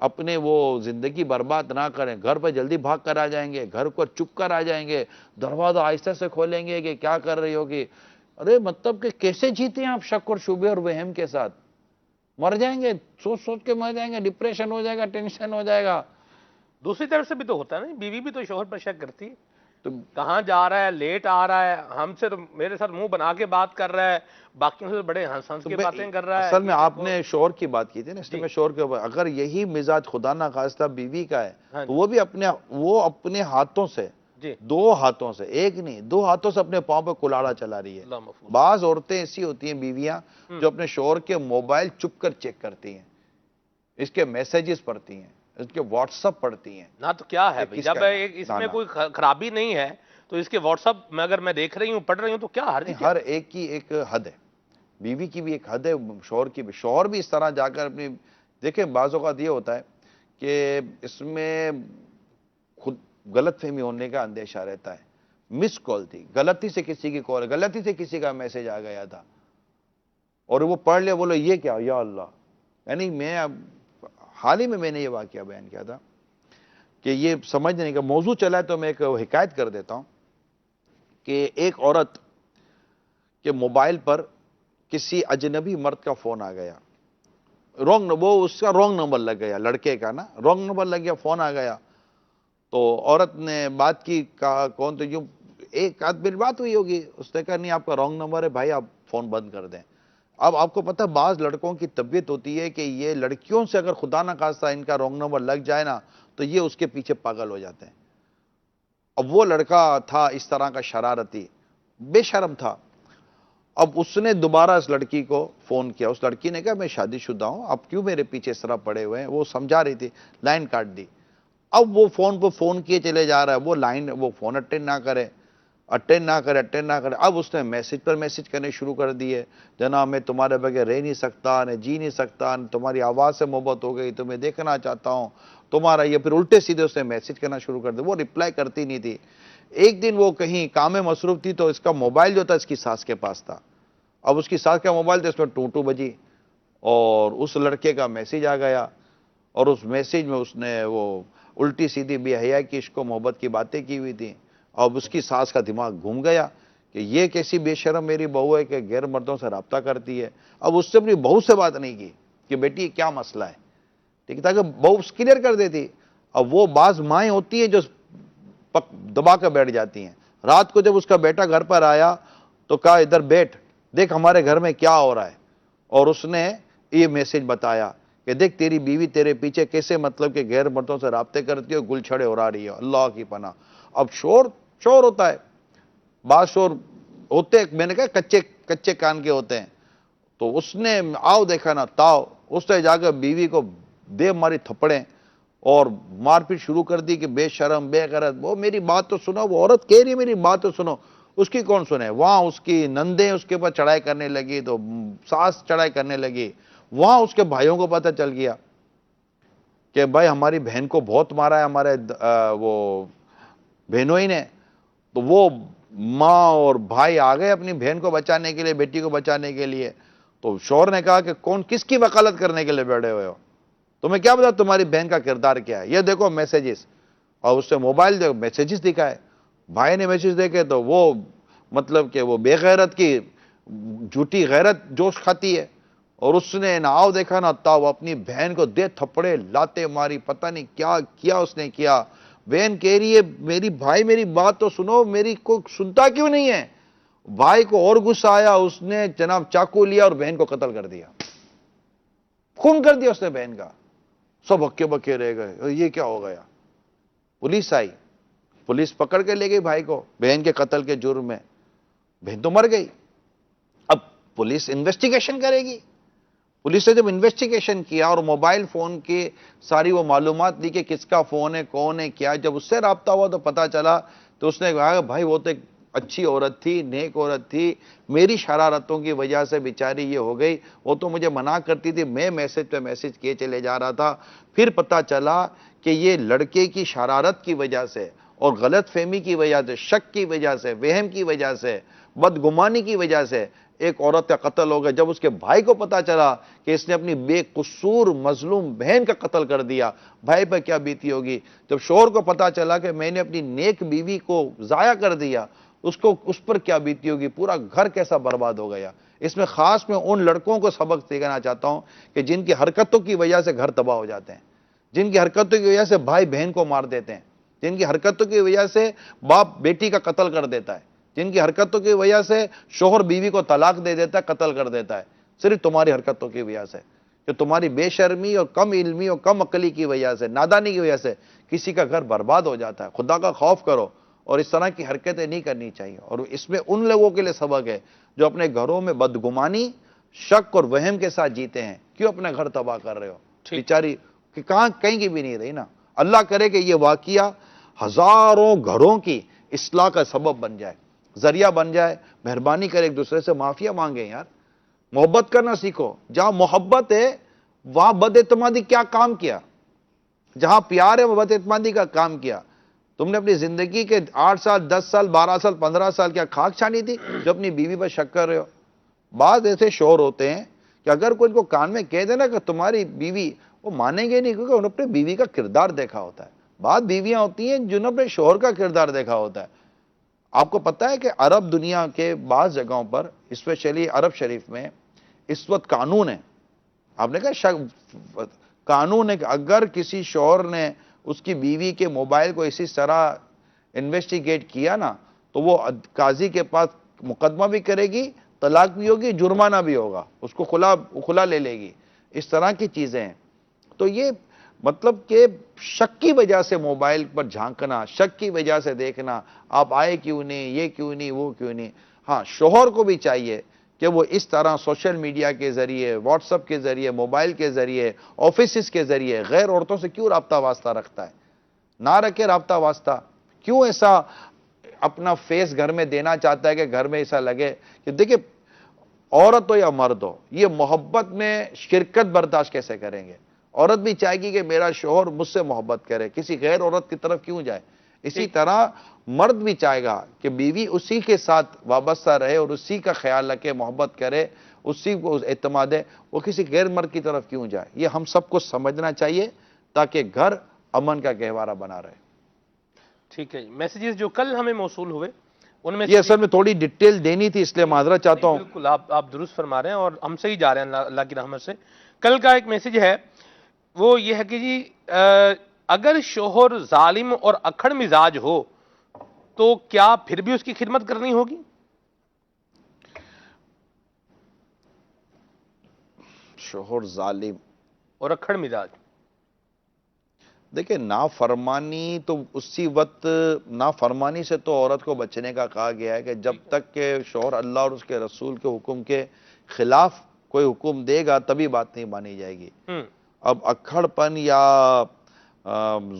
اپنے وہ زندگی برباد نہ کریں. گھر پہ جلدی بھاگ کر آ جائیں گے, گھر کو چپ کر آ جائیں گے, دروازہ آہستہ سے کھولیں گے کہ کیا کر رہی ہوگی. ارے مطلب کہ کیسے جیتے ہیں آپ شک اور شبے اور وہم کے ساتھ؟ مر جائیں گے, سوچ سوچ کے مر جائیں گے, ڈپریشن ہو جائے گا, ٹینشن ہو جائے گا. دوسری طرف سے بھی تو ہوتا ہے نا, بیوی بھی تو شوہر پر شک کرتی ہے, تو کہاں جا رہا ہے, لیٹ آ رہا ہے, ہم سے تو میرے ساتھ منہ بنا کے بات کر رہا ہے, باقیوں سے بڑے ہنس ہنس کے باتیں کر رہا ہے. اصل میں آپ نے شوہر کی بات کی تھی نا, اس لیے جی. میں شوہر کے اوپر, اگر یہی مزاج خدا نہ خواستہ بیوی کا ہے ہاں تو جی. وہ اپنے ہاتھوں سے, جی. 2 ہاتھوں سے, ایک نہیں 2 ہاتھوں سے اپنے پاؤں پہ کلاڑا چلا رہی ہے. اللہ محفوظ. بعض عورتیں ایسی ہوتی ہیں بیویاں جو اپنے شوہر کے موبائل چپ کر چیک کرتی ہیں, اس کے میسیجز پڑھتی ہیں, اس کے واٹس اپ پڑھتی ہیں. نہ تو کیا ہے یہ بھئی, کس جب کا ہے؟ اس نا میں نا. کوئی خرابی نہیں ہے تو اس کے واٹس اپ میں اگر میں دیکھ رہی ہوں, پڑھ رہی ہوں, تو کیا حرج کیا؟ ہر ایک کی ایک حد ہے, بیوی کی بھی ایک حد ہے, شوہر کی بھی. شوہر بھی اس طرح جا کر اپنی, دیکھیں بعض اوقات یہ ہوتا ہے کہ اس میں خود غلط فہمی ہونے کا اندیشہ رہتا ہے. مس کال تھی, غلطی سے کسی کی کال, غلطی سے کسی کا میسج آ گیا تھا, اور وہ پڑھ لیا, بولو یہ کیا, یا اللہ. یعنی میں حال ہی میں نے یہ واقعہ بیان کیا تھا کہ یہ سمجھنے کا موضوع چلا ہے, تو میں ایک حکایت کر دیتا ہوں کہ ایک عورت کے موبائل پر کسی اجنبی مرد کا فون آ گیا, وہ اس کا رونگ نمبر لگ گیا, لڑکے کا نا رونگ نمبر لگ گیا, فون آ گیا. تو عورت نے بات کی, کہا کون, تو جو ایک آدھ منٹ بات ہوئی ہوگی, اس نے کہا نہیں آپ کا رونگ نمبر ہے بھائی, آپ فون بند کر دیں. اب آپ کو پتہ, بعض لڑکوں کی طبیعت ہوتی ہے کہ یہ لڑکیوں سے اگر خدا نہ خواستہ ان کا رونگ نمبر لگ جائے نا تو یہ اس کے پیچھے پاگل ہو جاتے ہیں. اب وہ لڑکا تھا اس طرح کا شرارتی, بے شرم تھا. اب اس نے دوبارہ اس لڑکی کو فون کیا, اس لڑکی نے کہا میں شادی شدہ ہوں, آپ کیوں میرے پیچھے اس طرح پڑے ہوئے ہیں. وہ سمجھا رہی تھی, لائن کاٹ دی. اب وہ فون پہ فون کیے چلے جا رہا ہے, وہ فون اٹینڈ نہ کرے. اب اس نے میسج پر میسج کرنے شروع کر دیے, جناب میں تمہارے بغیر رہ نہیں سکتا, نہ جی نہیں سکتا, تمہاری آواز سے محبت ہو گئی, تمہیں دیکھنا چاہتا ہوں تمہارا. یہ پھر الٹے سیدھے اس نے میسج کرنا شروع کر دیا. وہ رپلائی کرتی نہیں تھی. ایک دن وہ کہیں کام میں مصروف تھی, تو اس کا موبائل جو تھا اس کی ساس کے پاس تھا. اب اس کی ساس کا موبائل تھا, اس میں ٹو بجی اور اس لڑکے کا میسج آ گیا, اور اس میسج میں اس نے وہ الٹی سیدھی بے حیا کی عشق و محبت کی باتیں کی ہوئی تھیں. اب اس کی ساس کا دماغ گھوم گیا کہ یہ کیسی بے شرم میری بہو ہے کہ غیر مردوں سے رابطہ کرتی ہے. اب اس سے اپنی بہو سے بات نہیں کی کہ بیٹی کیا مسئلہ ہے, ٹھیک ہے, تاکہ بہو کلیئر کر دیتی. اب وہ بعض مائیں ہوتی ہیں جو دبا کر بیٹھ جاتی ہیں. رات کو جب اس کا بیٹا گھر پر آیا تو کہا ادھر بیٹھ, دیکھ ہمارے گھر میں کیا ہو رہا ہے. اور اس نے یہ میسج بتایا کہ دیکھ تیری بیوی تیرے پیچھے کیسے مطلب کہ غیر مردوں سے رابطے کرتی ہے, گل چھڑے اڑا رہی ہے, اللہ کی پناہ. اب شور ہوتا ہے, بعض شور ہوتے ہیں, میں نے کہا کچے کان کے ہوتے ہیں. تو اس نے آؤ دیکھا نا تاؤ, اس نے جا کر بیوی کو دے ماری تھپڑیں اور مار پیٹ شروع کر دی کہ بے شرم بے غیرت. وہ میری بات تو سنو, وہ عورت کہہ رہی ہے میری بات تو سنو. اس کی کون سنے؟ وہاں اس کی نندیں اس کے اوپر چڑھائی کرنے لگی, تو ساس چڑھائی کرنے لگی. وہاں اس کے بھائیوں کو پتہ چل گیا کہ بھائی ہماری بہن کو بہت مارا ہے ہمارے وہ بہنوئی نے. تو وہ ماں اور بھائی آ گئے اپنی بہن کو بچانے کے لیے, بیٹی کو بچانے کے لیے. تو شوہر نے کہا کہ کس کی وکالت کرنے کے لیے بیٹھے ہوئے ہو, تمہیں کیا پتا تمہاری بہن کا کردار کیا ہے, یہ دیکھو میسیجز. اور اس سے موبائل دیکھو, میسیجز دکھائے. بھائی نے میسیج دیکھے تو وہ مطلب کہ وہ بے غیرت کی جھوٹی غیرت جوش کھاتی ہے. اور اس نے نہ آؤ دیکھا نہ تاؤ, اپنی بہن کو دے تھپڑے لاتے ماری, پتہ نہیں کیا کیا اس نے کیا. بہن کہہ رہی ہے میری بھائی میری بات تو سنو, میری کو سنتا کیوں نہیں ہے. بھائی کو اور غصہ آیا, اس نے جناب چاقو لیا اور بہن کو قتل کر دیا, خون کر دیا اس نے بہن کا. سب ہکے بکے رہ گئے, یہ کیا ہو گیا. پولیس آئی, پولیس پکڑ کے لے گئی بھائی کو بہن کے قتل کے جرم میں. بہن تو مر گئی. اب پولیس انویسٹیگیشن کرے گی. پولیس نے جب انویسٹیگیشن کیا اور موبائل فون کی ساری وہ معلومات دی کہ کس کا فون ہے, کون ہے, کیا, جب اس سے رابطہ ہوا تو پتا چلا. تو اس نے کہا بھائی وہ تو ایک اچھی عورت تھی, نیک عورت تھی, میری شرارتوں کی وجہ سے بیچاری یہ ہو گئی. وہ تو مجھے منع کرتی تھی, میں میسج پہ میسج کیے چلے جا رہا تھا. پھر پتا چلا کہ یہ لڑکے کی شرارت کی وجہ سے اور غلط فہمی کی وجہ سے, شک کی وجہ سے, وہم کی وجہ سے, بدگمانی کی وجہ سے ایک عورت کا قتل ہو گیا. جب اس کے بھائی کو پتا چلا کہ اس نے اپنی بے قصور مظلوم بہن کا قتل کر دیا, بھائی پہ کیا بیتی ہوگی. جب شوہر کو پتا چلا کہ میں نے اپنی نیک بیوی کو ضائع کر دیا, اس پر کیا بیتی ہوگی, پورا گھر کیسا برباد ہو گیا. اس میں خاص میں ان لڑکوں کو سبق سکھانا چاہتا ہوں کہ جن کی حرکتوں کی وجہ سے گھر تباہ ہو جاتے ہیں, جن کی حرکتوں کی وجہ سے بھائی بہن کو مار دیتے ہیں, جن کی حرکتوں کی وجہ سے باپ بیٹی کا قتل کر دیتا ہے, جن کی حرکتوں کی وجہ سے شوہر بیوی کو طلاق دے دیتا ہے, قتل کر دیتا ہے, صرف تمہاری حرکتوں کی وجہ سے, کہ تمہاری بے شرمی اور کم علمی اور کم عقلی کی وجہ سے, نادانی کی وجہ سے کسی کا گھر برباد ہو جاتا ہے. خدا کا خوف کرو اور اس طرح کی حرکتیں نہیں کرنی چاہیے. اور اس میں ان لوگوں کے لیے سبق ہے جو اپنے گھروں میں بدگمانی, شک اور وہم کے ساتھ جیتے ہیں. کیوں اپنے گھر تباہ کر رہے ہو؟ بیچاری کہ کہیں کی بھی نہیں رہی نا. اللہ کرے کہ یہ واقعہ ہزاروں گھروں کی اصلاح کا سبب بن جائے, ذریعہ بن جائے. مہربانی کر ایک دوسرے سے معافیا مانگیں یار, محبت کرنا سیکھو. جہاں محبت ہے وہاں بد اعتمادی کیا کام کیا, جہاں پیار ہے وہ بد اعتمادی کا کام کیا. تم نے اپنی زندگی کے 8 سال 10 سال 12 سال 15 سال کیا خاک چھانی تھی جو اپنی بیوی پر شک کر رہے ہو. بعض ایسے شوہر ہوتے ہیں کہ اگر کوئی کو کان میں کہہ دینا کہ تمہاری بیوی, وہ مانیں گے نہیں کیونکہ انہوں نے اپنے بیوی کا کردار دیکھا ہوتا ہے. بعض بیویاں ہوتی ہیں جنہوں نے اپنے شوہر کا کردار دیکھا ہوتا ہے. آپ کو پتا ہے کہ عرب دنیا کے بعض جگہوں پر, اسپیشلی عرب شریف میں اس وقت قانون ہے, آپ نے کہا قانون ہے کہ اگر کسی شوہر نے اس کی بیوی کے موبائل کو اسی طرح انویسٹیگیٹ کیا نا تو وہ قاضی کے پاس مقدمہ بھی کرے گی, طلاق بھی ہوگی, جرمانہ بھی ہوگا, اس کو خلا لے لے گی. اس طرح کی چیزیں ہیں. تو یہ مطلب کہ شک کی وجہ سے موبائل پر جھانکنا, شک کی وجہ سے دیکھنا, آپ آئے کیوں نہیں, یہ کیوں نہیں, وہ کیوں نہیں. ہاں شوہر کو بھی چاہیے کہ وہ اس طرح سوشل میڈیا کے ذریعے, واٹس ایپ کے ذریعے, موبائل کے ذریعے, آفیسز کے ذریعے غیر عورتوں سے کیوں رابطہ واسطہ رکھتا ہے. نہ رکھے رابطہ واسطہ. کیوں ایسا اپنا فیس گھر میں دینا چاہتا ہے کہ گھر میں ایسا لگے کہ دیکھیں عورت ہو یا مرد ہو, یہ محبت میں شرکت برداشت کیسے کریں گے. عورت بھی چاہے گی کہ میرا شوہر مجھ سے محبت کرے, کسی غیر عورت کی طرف کیوں جائے. اسی طرح مرد بھی چاہے گا کہ بیوی اسی کے ساتھ وابستہ رہے اور اسی کا خیال رکھے, محبت کرے, اسی کو اعتماد ہے, وہ کسی غیر مرد کی طرف کیوں جائے. یہ ہم سب کو سمجھنا چاہیے تاکہ گھر امن کا گہوارہ بنا رہے. ٹھیک ہے جی. میسیجز جو کل ہمیں موصول ہوئے ان میں یہ اصل میں تھوڑی ڈیٹیل دینی تھی, اس لیے معذرت چاہتا ہوں. بالکل آپ درست فرما رہے ہیں اور ہم سے ہی جا رہے ہیں اللہ کی رحمت سے. کل کا ایک میسیج ہے وہ یہ ہے کہ جی اگر شوہر ظالم اور اکھڑ مزاج ہو تو کیا پھر بھی اس کی خدمت کرنی ہوگی؟ شوہر ظالم اور اکھڑ مزاج, دیکھیں نافرمانی تو اسی وقت, نافرمانی سے تو عورت کو بچنے کا کہا گیا ہے کہ جب تک کہ شوہر اللہ اور اس کے رسول کے حکم کے خلاف کوئی حکم دے گا تبھی بات نہیں مانی جائے گی. اب اکھڑ پن یا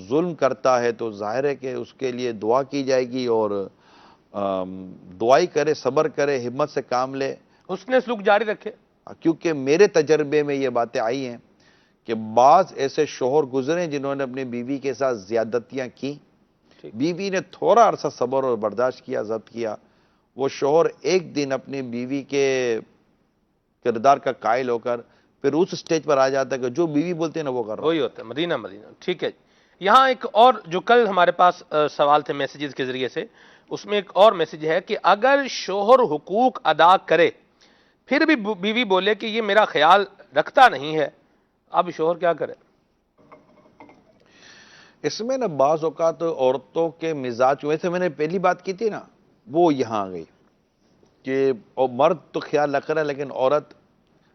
ظلم کرتا ہے تو ظاہر ہے کہ اس کے لیے دعا کی جائے گی اور دعائی کرے, صبر کرے, ہمت سے کام لے, حسن سلوک جاری رکھے. کیونکہ میرے تجربے میں یہ باتیں آئی ہیں کہ بعض ایسے شوہر گزرے جنہوں نے اپنی بیوی کے ساتھ زیادتیاں کی, بیوی نے تھوڑا عرصہ صبر اور برداشت کیا, ضبط کیا, وہ شوہر ایک دن اپنی بیوی کے کردار کا قائل ہو کر پھر اس سٹیج پر آ جاتا ہے کہ جو بیوی بولتے ہیں نا وہ کر رہا وہی ہوتا ہے. مدینہ. ٹھیک ہے. یہاں ایک اور جو کل ہمارے پاس سوال تھے میسیجز کے ذریعے سے, اس میں ایک اور میسیج ہے کہ اگر شوہر حقوق ادا کرے پھر بھی بیوی بولے کہ یہ میرا خیال رکھتا نہیں ہے, اب شوہر کیا کرے؟ اس میں نا بعض اوقات عورتوں کے مزاج, ویسے میں نے پہلی بات کی تھی نا وہ یہاں آ گئی کہ مرد تو خیال رکھ رہا ہے لیکن عورت,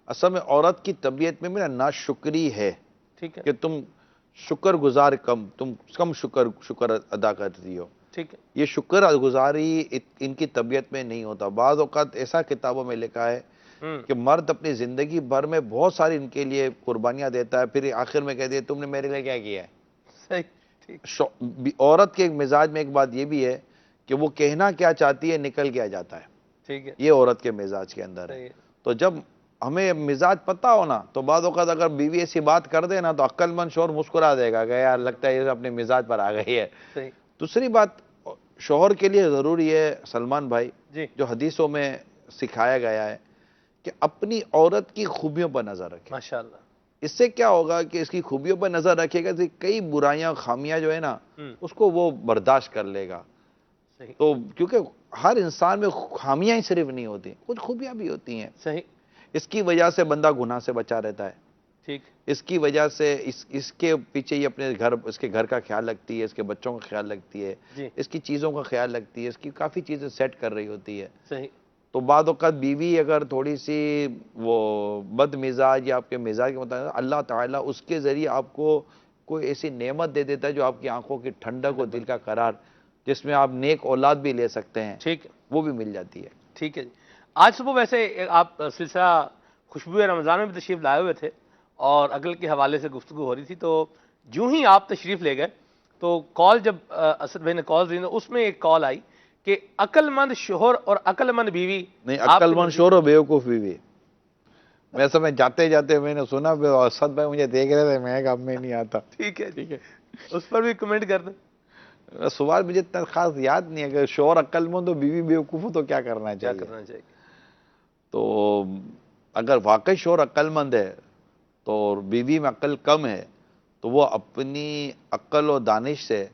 اصل میں عورت کی طبیعت میں نا ناشکری ہے. ٹھیک ہے. کہ تم شکر گزار تم کم شکر ادا کرتی ہو. ٹھیک ہے. یہ شکر گزاری ان کی طبیعت میں نہیں ہوتا. بعض اوقات ایسا کتابوں میں لکھا ہے کہ مرد اپنی زندگی بھر میں بہت ساری ان کے لیے قربانیاں دیتا ہے, پھر آخر میں کہتی ہے تم نے میرے لیے کیا کیا ہے. صحیح. عورت کے ایک مزاج میں ایک بات یہ بھی ہے کہ وہ کہنا کیا چاہتی ہے نکل کیا جاتا ہے. ٹھیک ہے. یہ عورت کے مزاج کے اندر ہے. تو جب ہمیں مزاج پتہ ہونا تو بعض اوقات اگر بیوی ایسی بات کر دے نا تو عقل مند شوہر مسکرا دے گا کہ یار لگتا ہے یہ اپنے مزاج پر آ گئی ہے. صحیح. دوسری بات شوہر کے لیے ضروری ہے سلمان بھائی, جی, جو حدیثوں میں سکھایا گیا ہے کہ اپنی عورت کی خوبیوں پر نظر رکھے. ماشاءاللہ. اس سے کیا ہوگا کہ اس کی خوبیوں پر نظر رکھے گا تو کئی برائیاں خامیاں جو ہے نا اس کو وہ برداشت کر لے گا. صحیح. تو کیونکہ ہر انسان میں خامیاں ہی صرف نہیں ہوتی، کچھ خوبیاں بھی ہوتی ہیں. صحیح. اس کی وجہ سے بندہ گناہ سے بچا رہتا ہے. ٹھیک. اس کی وجہ سے اس کے پیچھے یہ اپنے اس کے گھر کا خیال رکھتی ہے، اس کے بچوں کا خیال رکھتی ہے، جی. اس کی چیزوں کا خیال رکھتی ہے، اس کی کافی چیزیں سیٹ کر رہی ہوتی ہے. صحیح. تو بعض اوقات بیوی اگر تھوڑی سی وہ بد مزاج یا آپ کے مزاج کے مطابق، اللہ تعالیٰ اس کے ذریعے آپ کو کوئی ایسی نعمت دے دیتا ہے جو آپ کی آنکھوں کی ٹھنڈک اور دل کا قرار، جس میں آپ نیک اولاد بھی لے سکتے ہیں، ٹھیک. وہ بھی مل جاتی ہے. ٹھیک ہے جی. آج صبح ویسے آپ سلسلہ خوشبو رمضان میں بھی تشریف لائے ہوئے تھے اور عقل کے حوالے سے گفتگو ہو رہی تھی، تو جو ہی آپ تشریف لے گئے تو کال جب اسد بھائی نے کال دی اس میں ایک کال آئی کہ عقل مند شوہر اور عقل مند بیوی. نہیں، عقل مند شوہر اور بیوقوف بیوی. میں سمجھ جاتے جاتے میں نے سنا اسد بھائی مجھے دیکھ رہے تھے، میں اب میں نہیں آتا. ٹھیک ہے. ٹھیک ہے. اس پر بھی کمنٹ کر دیں. سوال مجھے اتنا خاص یاد نہیں ہے کہ شوہر عقل مند ہو بیوی بیوقوف ہو تو کیا کرنا کیا چاہیے. کرنا چاہیے. تو اگر واقعی شوہر عقل مند ہے تو بیوی میں عقل کم ہے تو وہ اپنی عقل و دانش سے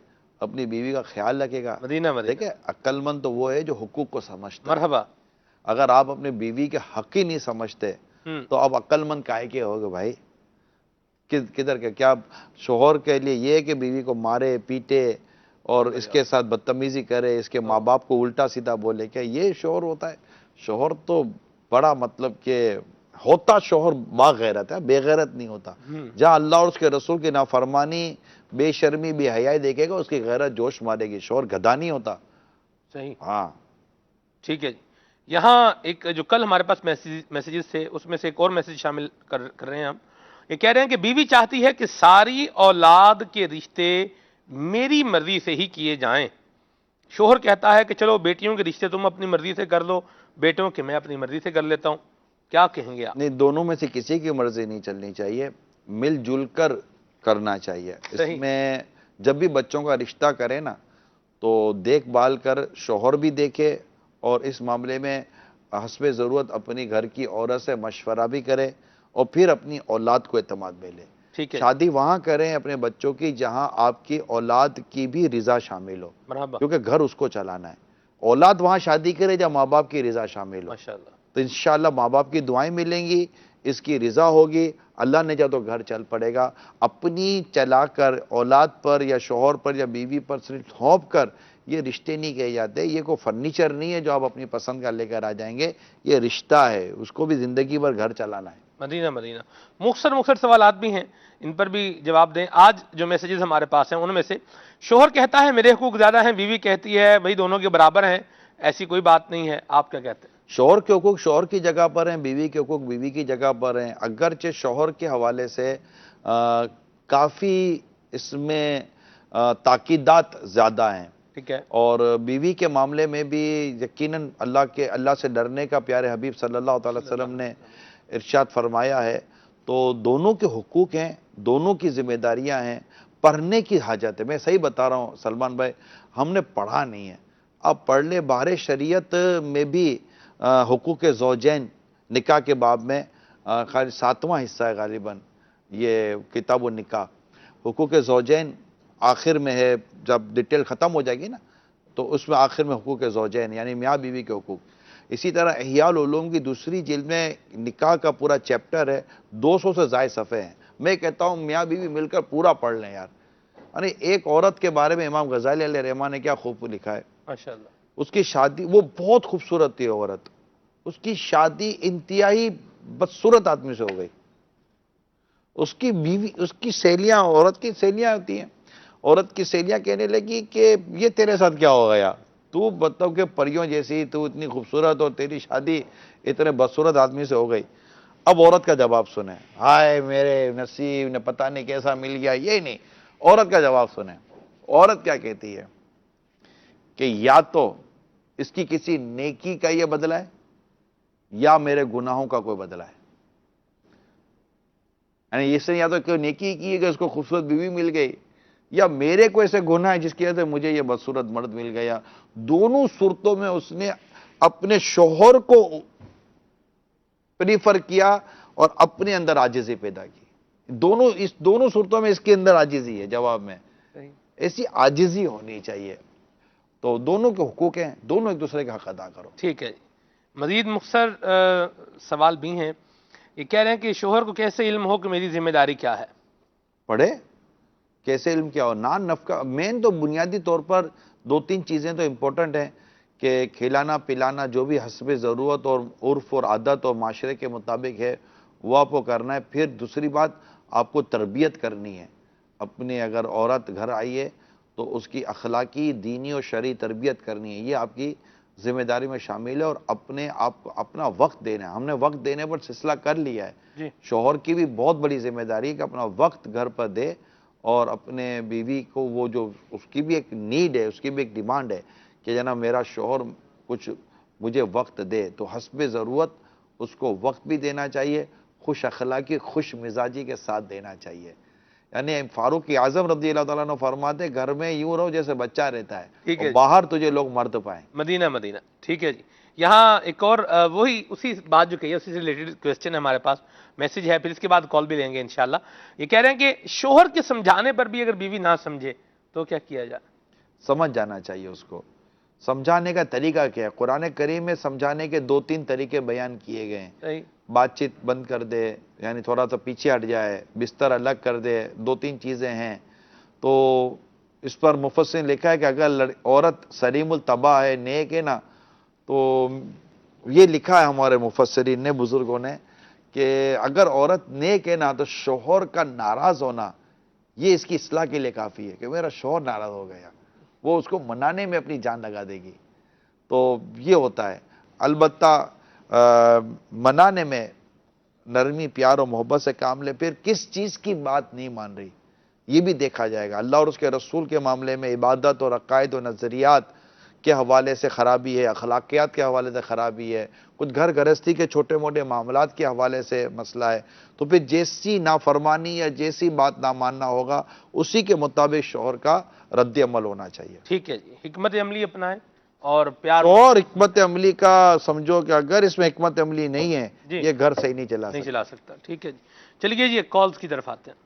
اپنی بیوی کا خیال رکھے گا. مدینہ مدینہ. دیکھیں، عقل مند تو وہ ہے جو حقوق کو سمجھتا ہے. مرحبا. اگر آپ اپنے بیوی کے حق ہی نہیں سمجھتے تو آپ عقل مند کائے کے ہوگے بھائی؟ کدھر کے کیا شوہر کے لیے یہ ہے کہ بیوی کو مارے پیٹے اور اس کے ساتھ بدتمیزی کرے، اس کے ماں باپ کو الٹا سیدھا بولے؟ کیا یہ شوہر ہوتا ہے؟ شوہر تو بڑا مطلب کہ ہوتا شوہر با غیرت ہے، بے غیرت نہیں ہوتا. جہاں اللہ اور اس کے رسول کی نافرمانی، بے شرمی، بے حیائی دیکھے گا اس کی غیرت جوش مارے گی. شوہر گدھا نہیں ہوتا. صحیح. ہاں. ٹھیک ہے جی. یہاں ایک جو کل ہمارے پاس میسیجز تھے اس میں سے ایک اور میسیج شامل کر رہے ہیں ہم. یہ کہہ رہے ہیں کہ بیوی چاہتی ہے کہ ساری اولاد کے رشتے میری مرضی سے ہی کیے جائیں. شوہر کہتا ہے کہ چلو بیٹیوں کے رشتے تم اپنی مرضی سے کر لو، بیٹوں کے میں اپنی مرضی سے کر لیتا ہوں. کیا کہیں گے آپ؟ نہیں، دونوں میں سے کسی کی مرضی نہیں چلنی چاہیے، مل جل کر کرنا چاہیے. اس میں جب بھی بچوں کا رشتہ کرے نا تو دیکھ بھال کر شوہر بھی دیکھے اور اس معاملے میں حسب ضرورت اپنی گھر کی عورت سے مشورہ بھی کرے اور پھر اپنی اولاد کو اعتماد میں لے. شادی وہاں کریں اپنے بچوں کی جہاں آپ کی اولاد کی بھی رضا شامل ہو، کیونکہ گھر اس کو چلانا ہے. اولاد وہاں شادی کرے جہاں ماں باپ کی رضا شامل ہو. ماشاءاللہ. تو انشاءاللہ ماں باپ کی دعائیں ملیں گی، اس کی رضا ہوگی، اللہ نے چاہا تو گھر چل پڑے گا. اپنی چلا کر اولاد پر یا شوہر پر یا بیوی پر صرف تھوپ کر یہ رشتے نہیں کہے جاتے. یہ کوئی فرنیچر نہیں ہے جو آپ اپنی پسند کا لے کر آ جائیں گے، یہ رشتہ ہے، اس کو بھی زندگی بھر گھر چلانا ہے. مدینہ مدینہ. مختصر سوالات بھی ہیں، ان پر بھی جواب دیں. آج جو میسیجز ہمارے پاس ہیں ان میں سے شوہر کہتا ہے میرے حقوق زیادہ ہیں، بیوی کہتی ہے بھئی دونوں کے برابر ہیں، ایسی کوئی بات نہیں ہے. آپ کیا کہتے ہیں؟ شوہر کے حقوق شوہر کی جگہ پر ہیں، بیوی کے حقوق بیوی کی جگہ پر ہیں. اگرچہ شوہر کے حوالے سے کافی اس میں تاکیدات زیادہ ہیں، ٹھیک ہے. اور بیوی کے معاملے میں بھی یقیناً اللہ سے ڈرنے کا پیارے حبیب صلی اللہ علیہ وسلم نے ارشاد فرمایا ہے. تو دونوں کے حقوق ہیں، دونوں کی ذمہ داریاں ہیں، پڑھنے کی حاجت ہے. میں صحیح بتا رہا ہوں سلمان بھائی، ہم نے پڑھا نہیں ہے. اب پڑھ لے. بارے شریعت میں بھی حقوق زوجین نکاح کے باب میں 7واں حصہ ہے غالباً یہ کتاب النکاح. حقوق زوجین آخر میں ہے، جب ڈیٹیل ختم ہو جائے گی نا تو اس میں آخر میں حقوق زوجین یعنی میاں بیوی کے حقوق. اسی طرح احیاء العلوم کی دوسری جلد میں نکاح کا پورا چیپٹر ہے، 200 سے زائد صفحے ہیں. میں کہتا ہوں میاں بیوی مل کر پورا پڑھ لیں یار. یعنی ایک عورت کے بارے میں امام غزالی علیہ الرحمہ نے کیا خوب لکھا ہے. ماشاءاللہ. اس کی شادی، وہ بہت خوبصورت تھی عورت، اس کی شادی انتہائی بدصورت آدمی سے ہو گئی. اس کی بیوی، اس کی سہیلیاں، عورت کی سہیلیاں ہوتی ہیں، عورت کی سہیلیاں کہنے لگی کہ یہ تیرے ساتھ کیا ہو گیا، تو مطلب کہ پریوں جیسی، تو اتنی خوبصورت اور تیری شادی اتنے بدصورت آدمی سے ہو گئی. اب عورت کا جواب سنیں. ہائے میرے نصیب نے پتہ نہیں کیسا مل گیا. یہ نہیں، عورت کا جواب سنیں. عورت کیا کہتی ہے کہ یا تو اس کی کسی نیکی کا یہ بدلہ ہے یا میرے گناہوں کا کوئی بدلہ ہے. یعنی اس نے یا تو کوئی نیکی کی ہے کہ اس کو خوبصورت بیوی مل گئی، یا میرے کو ایسے گناہ ہے جس کی وجہ سے مجھے یہ بدصورت مرد مل گیا. دونوں صورتوں میں اس نے اپنے شوہر کو پریفر کیا اور اپنے اندر عاجزی پیدا کی. دونوں صورتوں میں اس کے اندر عاجزی ہے جواب میں. ایسی عاجزی ہونی چاہیے. تو دونوں کے حقوق ہیں, دونوں ایک دوسرے کا حق ادا کرو. ٹھیک ہے. مزید مختصر سوال بھی ہیں. یہ کہہ رہے ہیں کہ شوہر کو کیسے علم ہو کہ میری ذمہ داری کیا ہے؟ پڑھے. کیسے علم کیا ہو؟ نان نفقہ مین تو بنیادی طور پر 2-3 چیزیں تو امپورٹنٹ ہیں کہ کھلانا پلانا جو بھی حسب ضرورت اور عرف اور عادت اور معاشرے کے مطابق ہے وہ آپ کو کرنا ہے. پھر دوسری بات آپ کو تربیت کرنی ہے. اپنے اگر عورت گھر آئی ہے تو اس کی اخلاقی دینی اور شرعی تربیت کرنی ہے. یہ آپ کی ذمہ داری میں شامل ہے. اور اپنے آپ کو اپنا وقت دینا ہے. ہم نے وقت دینے پر سلسلہ کر لیا ہے. شوہر کی بھی بہت بڑی ذمہ داری ہے کہ اپنا وقت گھر پر دے اور اپنے بیوی کو وہ جو اس کی بھی ایک نیڈ ہے, اس کی بھی ایک ڈیمانڈ ہے کہ جناب میرا شوہر کچھ مجھے وقت دے, تو حسب ضرورت اس کو وقت بھی دینا چاہیے, خوش اخلاقی خوش مزاجی کے ساتھ دینا چاہیے. یعنی فاروق اعظم رضی اللہ تعالیٰ عنہ فرماتے گھر میں یوں رہو جیسے بچہ رہتا ہے اور باہر تجھے لوگ مرد پائیں. مدینہ. ٹھیک ہے جی. یہاں ایک اور وہی اسی بات جو کہی ہے اسی سے ریلیٹڈ کویسچن ہے ہمارے پاس, میسج ہے, پھر اس کے بعد کال بھی لیں گے انشاءاللہ. یہ کہہ رہے ہیں کہ شوہر کے سمجھانے پر بھی اگر بیوی نہ سمجھے تو کیا کیا جائے؟ سمجھ جانا چاہیے اس کو. سمجھانے کا طریقہ کیا ہے؟ قرآن کریم میں سمجھانے کے 2-3 طریقے بیان کیے گئے ہیں. بات چیت بند کر دے, یعنی تھوڑا سا پیچھے ہٹ جائے, بستر الگ کر دے, 2-3 چیزیں ہیں. تو اس پر مفسرین نے لکھا ہے کہ اگر عورت سلیم الطبع ہے, نیک ہے نا, تو یہ لکھا ہے ہمارے مفسرین نے, بزرگوں نے, کہ اگر عورت نیک ہے نا تو شوہر کا ناراض ہونا یہ اس کی اصلاح کے لیے کافی ہے کہ میرا شوہر ناراض ہو گیا, وہ اس کو منانے میں اپنی جان لگا دے گی. تو یہ ہوتا ہے. البتہ منانے میں نرمی پیار و محبت سے کام لے. پھر کس چیز کی بات نہیں مان رہی یہ بھی دیکھا جائے گا. اللہ اور اس کے رسول کے معاملے میں عبادت اور عقائد و نظریات کے حوالے سے خرابی ہے, اخلاقیات کے حوالے سے خرابی ہے, کچھ گھر گرہستی کے چھوٹے موٹے معاملات کے حوالے سے مسئلہ ہے, تو پھر جیسی نافرمانی یا جیسی بات نہ ماننا ہوگا اسی کے مطابق شوہر کا رد عمل ہونا چاہیے. ٹھیک ہے جی. حکمت عملی اپنائیں اور پیار. اور حکمت عملی کا سمجھو کہ اگر اس میں حکمت عملی نہیں ہے یہ گھر صحیح نہیں چلا سکتا. ٹھیک ہے جی. چلیے جی کالز کی طرف آتے ہیں.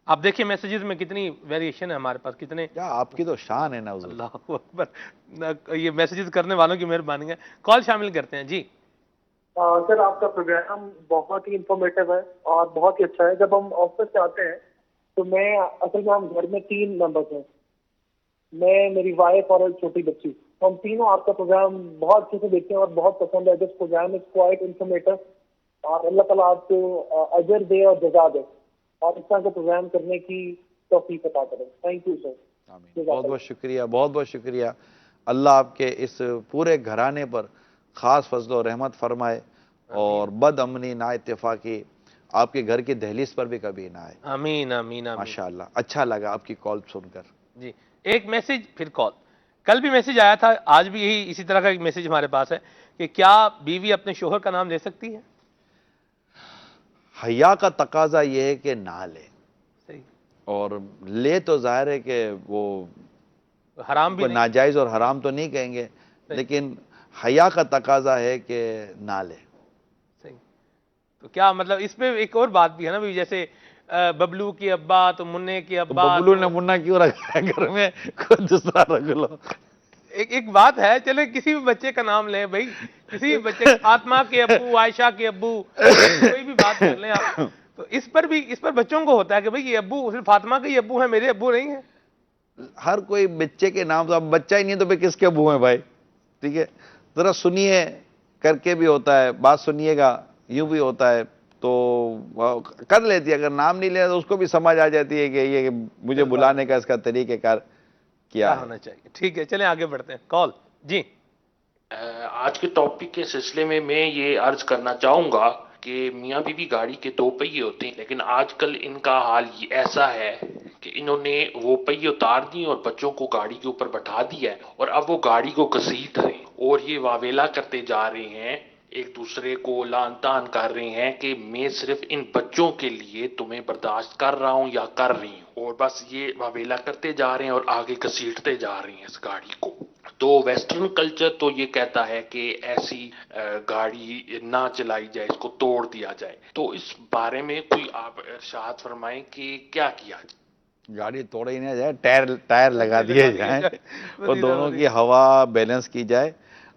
آپ دیکھیں میسیجز میں کتنی ویریشن ہے ہمارے پاس, کتنے. کیا آپ کی تو شان ہے نا حضور. اللہ اکبر. یہ میسیجز کرنے والوں کی مہربانی ہے. کال شامل کرتے ہیں جی. سر آپ کا پروگرام بہت ہی انفارمیٹیو ہے اور بہت ہی اچھا ہے. جب ہم آفس سے آتے ہیں تو میں اصل میں ہم گھر میں 3 ممبرس ہیں, میں, میری وائف اور ایک چھوٹی بچی, تو ہم تینوں آپ کا پروگرام بہت اچھے سے دیکھتے ہیں اور بہت پسند ہے. دس پروگرام از کوائٹ انفارمیٹیو اور اللہ تعالیٰ آپ کو اجر دے اور جزا دے اور اس طرح کا پروگرام کرنے کی توفیق عطا کرے. Thank you sir. بہت بہت شکریہ, بہت بہت شکریہ. اللہ آپ کے اس پورے گھرانے پر خاص فضل و رحمت فرمائے اور بد امنی نا اتفاقی آپ کے گھر کی دہلیز پر بھی کبھی نہ آئے. آمین آمین آمین. ماشاءاللہ اچھا لگا آپ کی کال سن کر. جی ایک میسج پھر کال. کل بھی میسج آیا تھا, آج بھی یہی اسی طرح کا ایک میسج ہمارے پاس ہے کہ کیا بیوی اپنے شوہر کا نام لے سکتی ہے؟ حیا کا تقاضا یہ ہے کہ نہ لے, صحیح, اور لے تو ظاہر ہے کہ وہ حرام بھی نہیں, ناجائز اور حرام تو نہیں کہیں گے, لیکن حیا کا تقاضا ہے کہ نہ لے. صحیح. تو کیا مطلب اس پہ ایک اور بات بھی ہے نا بھی, جیسے ببلو کی ابا تو منع کی ابا, ببلو نے منا کیوں رکھا ہے گھر میں, کوئی دوسرا رکھ لو. ایک بات ہے, چلے کسی بھی بچے کا نام لیں بھائی, کسی بھی بچے, فاطمہ کے ابو, عائشہ کے ابو, کوئی بھی بات کر لیں آپ. تو اس پر بچوں کو ہوتا ہے کہ بھائی یہ ابو صرف فاطمہ کے ابو ہیں, میرے ابو نہیں ہیں. ہر کوئی بچے کے نام سے, اب بچہ ہی نہیں تو پھر کس کے ابو ہیں بھائی. ٹھیک ہے, ذرا سنیے کر کے بھی ہوتا ہے, بات سنیے گا یوں بھی ہوتا ہے, تو کر لیتی ہے. اگر نام نہیں لیا تو اس کو بھی سمجھ آ جاتی ہے کہ یہ مجھے بلانے کا اس کا طریقہ کار کیا ہونا چاہیے. ٹھیک ہے, چلیں آگے بڑھتے ہیں. کال جی. آج کے ٹاپک کے سلسلے میں یہ عرض کرنا چاہوں گا کہ میاں بیوی گاڑی کے 2 پہیے ہوتے ہیں, لیکن آج کل ان کا حال ایسا ہے کہ انہوں نے وہ پہیے اتار دیے اور بچوں کو گاڑی کے اوپر بٹھا دیا ہے, اور اب وہ گاڑی کو گھسیٹ رہے ہیں اور یہ واویلا کرتے جا رہے ہیں, ایک دوسرے کو لعن طعن کر رہے ہیں کہ میں صرف ان بچوں کے لیے تمہیں برداشت کر رہا ہوں یا کر رہی ہوں, اور بس یہ واویلا کرتے جا رہے ہیں اور آگے گھسیٹتے جا رہے ہیں اس گاڑی کو. تو ویسٹرن کلچر تو یہ کہتا ہے کہ ایسی گاڑی نہ چلائی جائے، اس کو توڑ دیا جائے، تو اس بارے میں کوئی آپ ارشاد فرمائیں کہ کیا کیا جائے؟ گاڑی توڑی نہ جائے، ٹائر لگا دیے جائیں اور دونوں کی ہوا بیلنس کی جائے.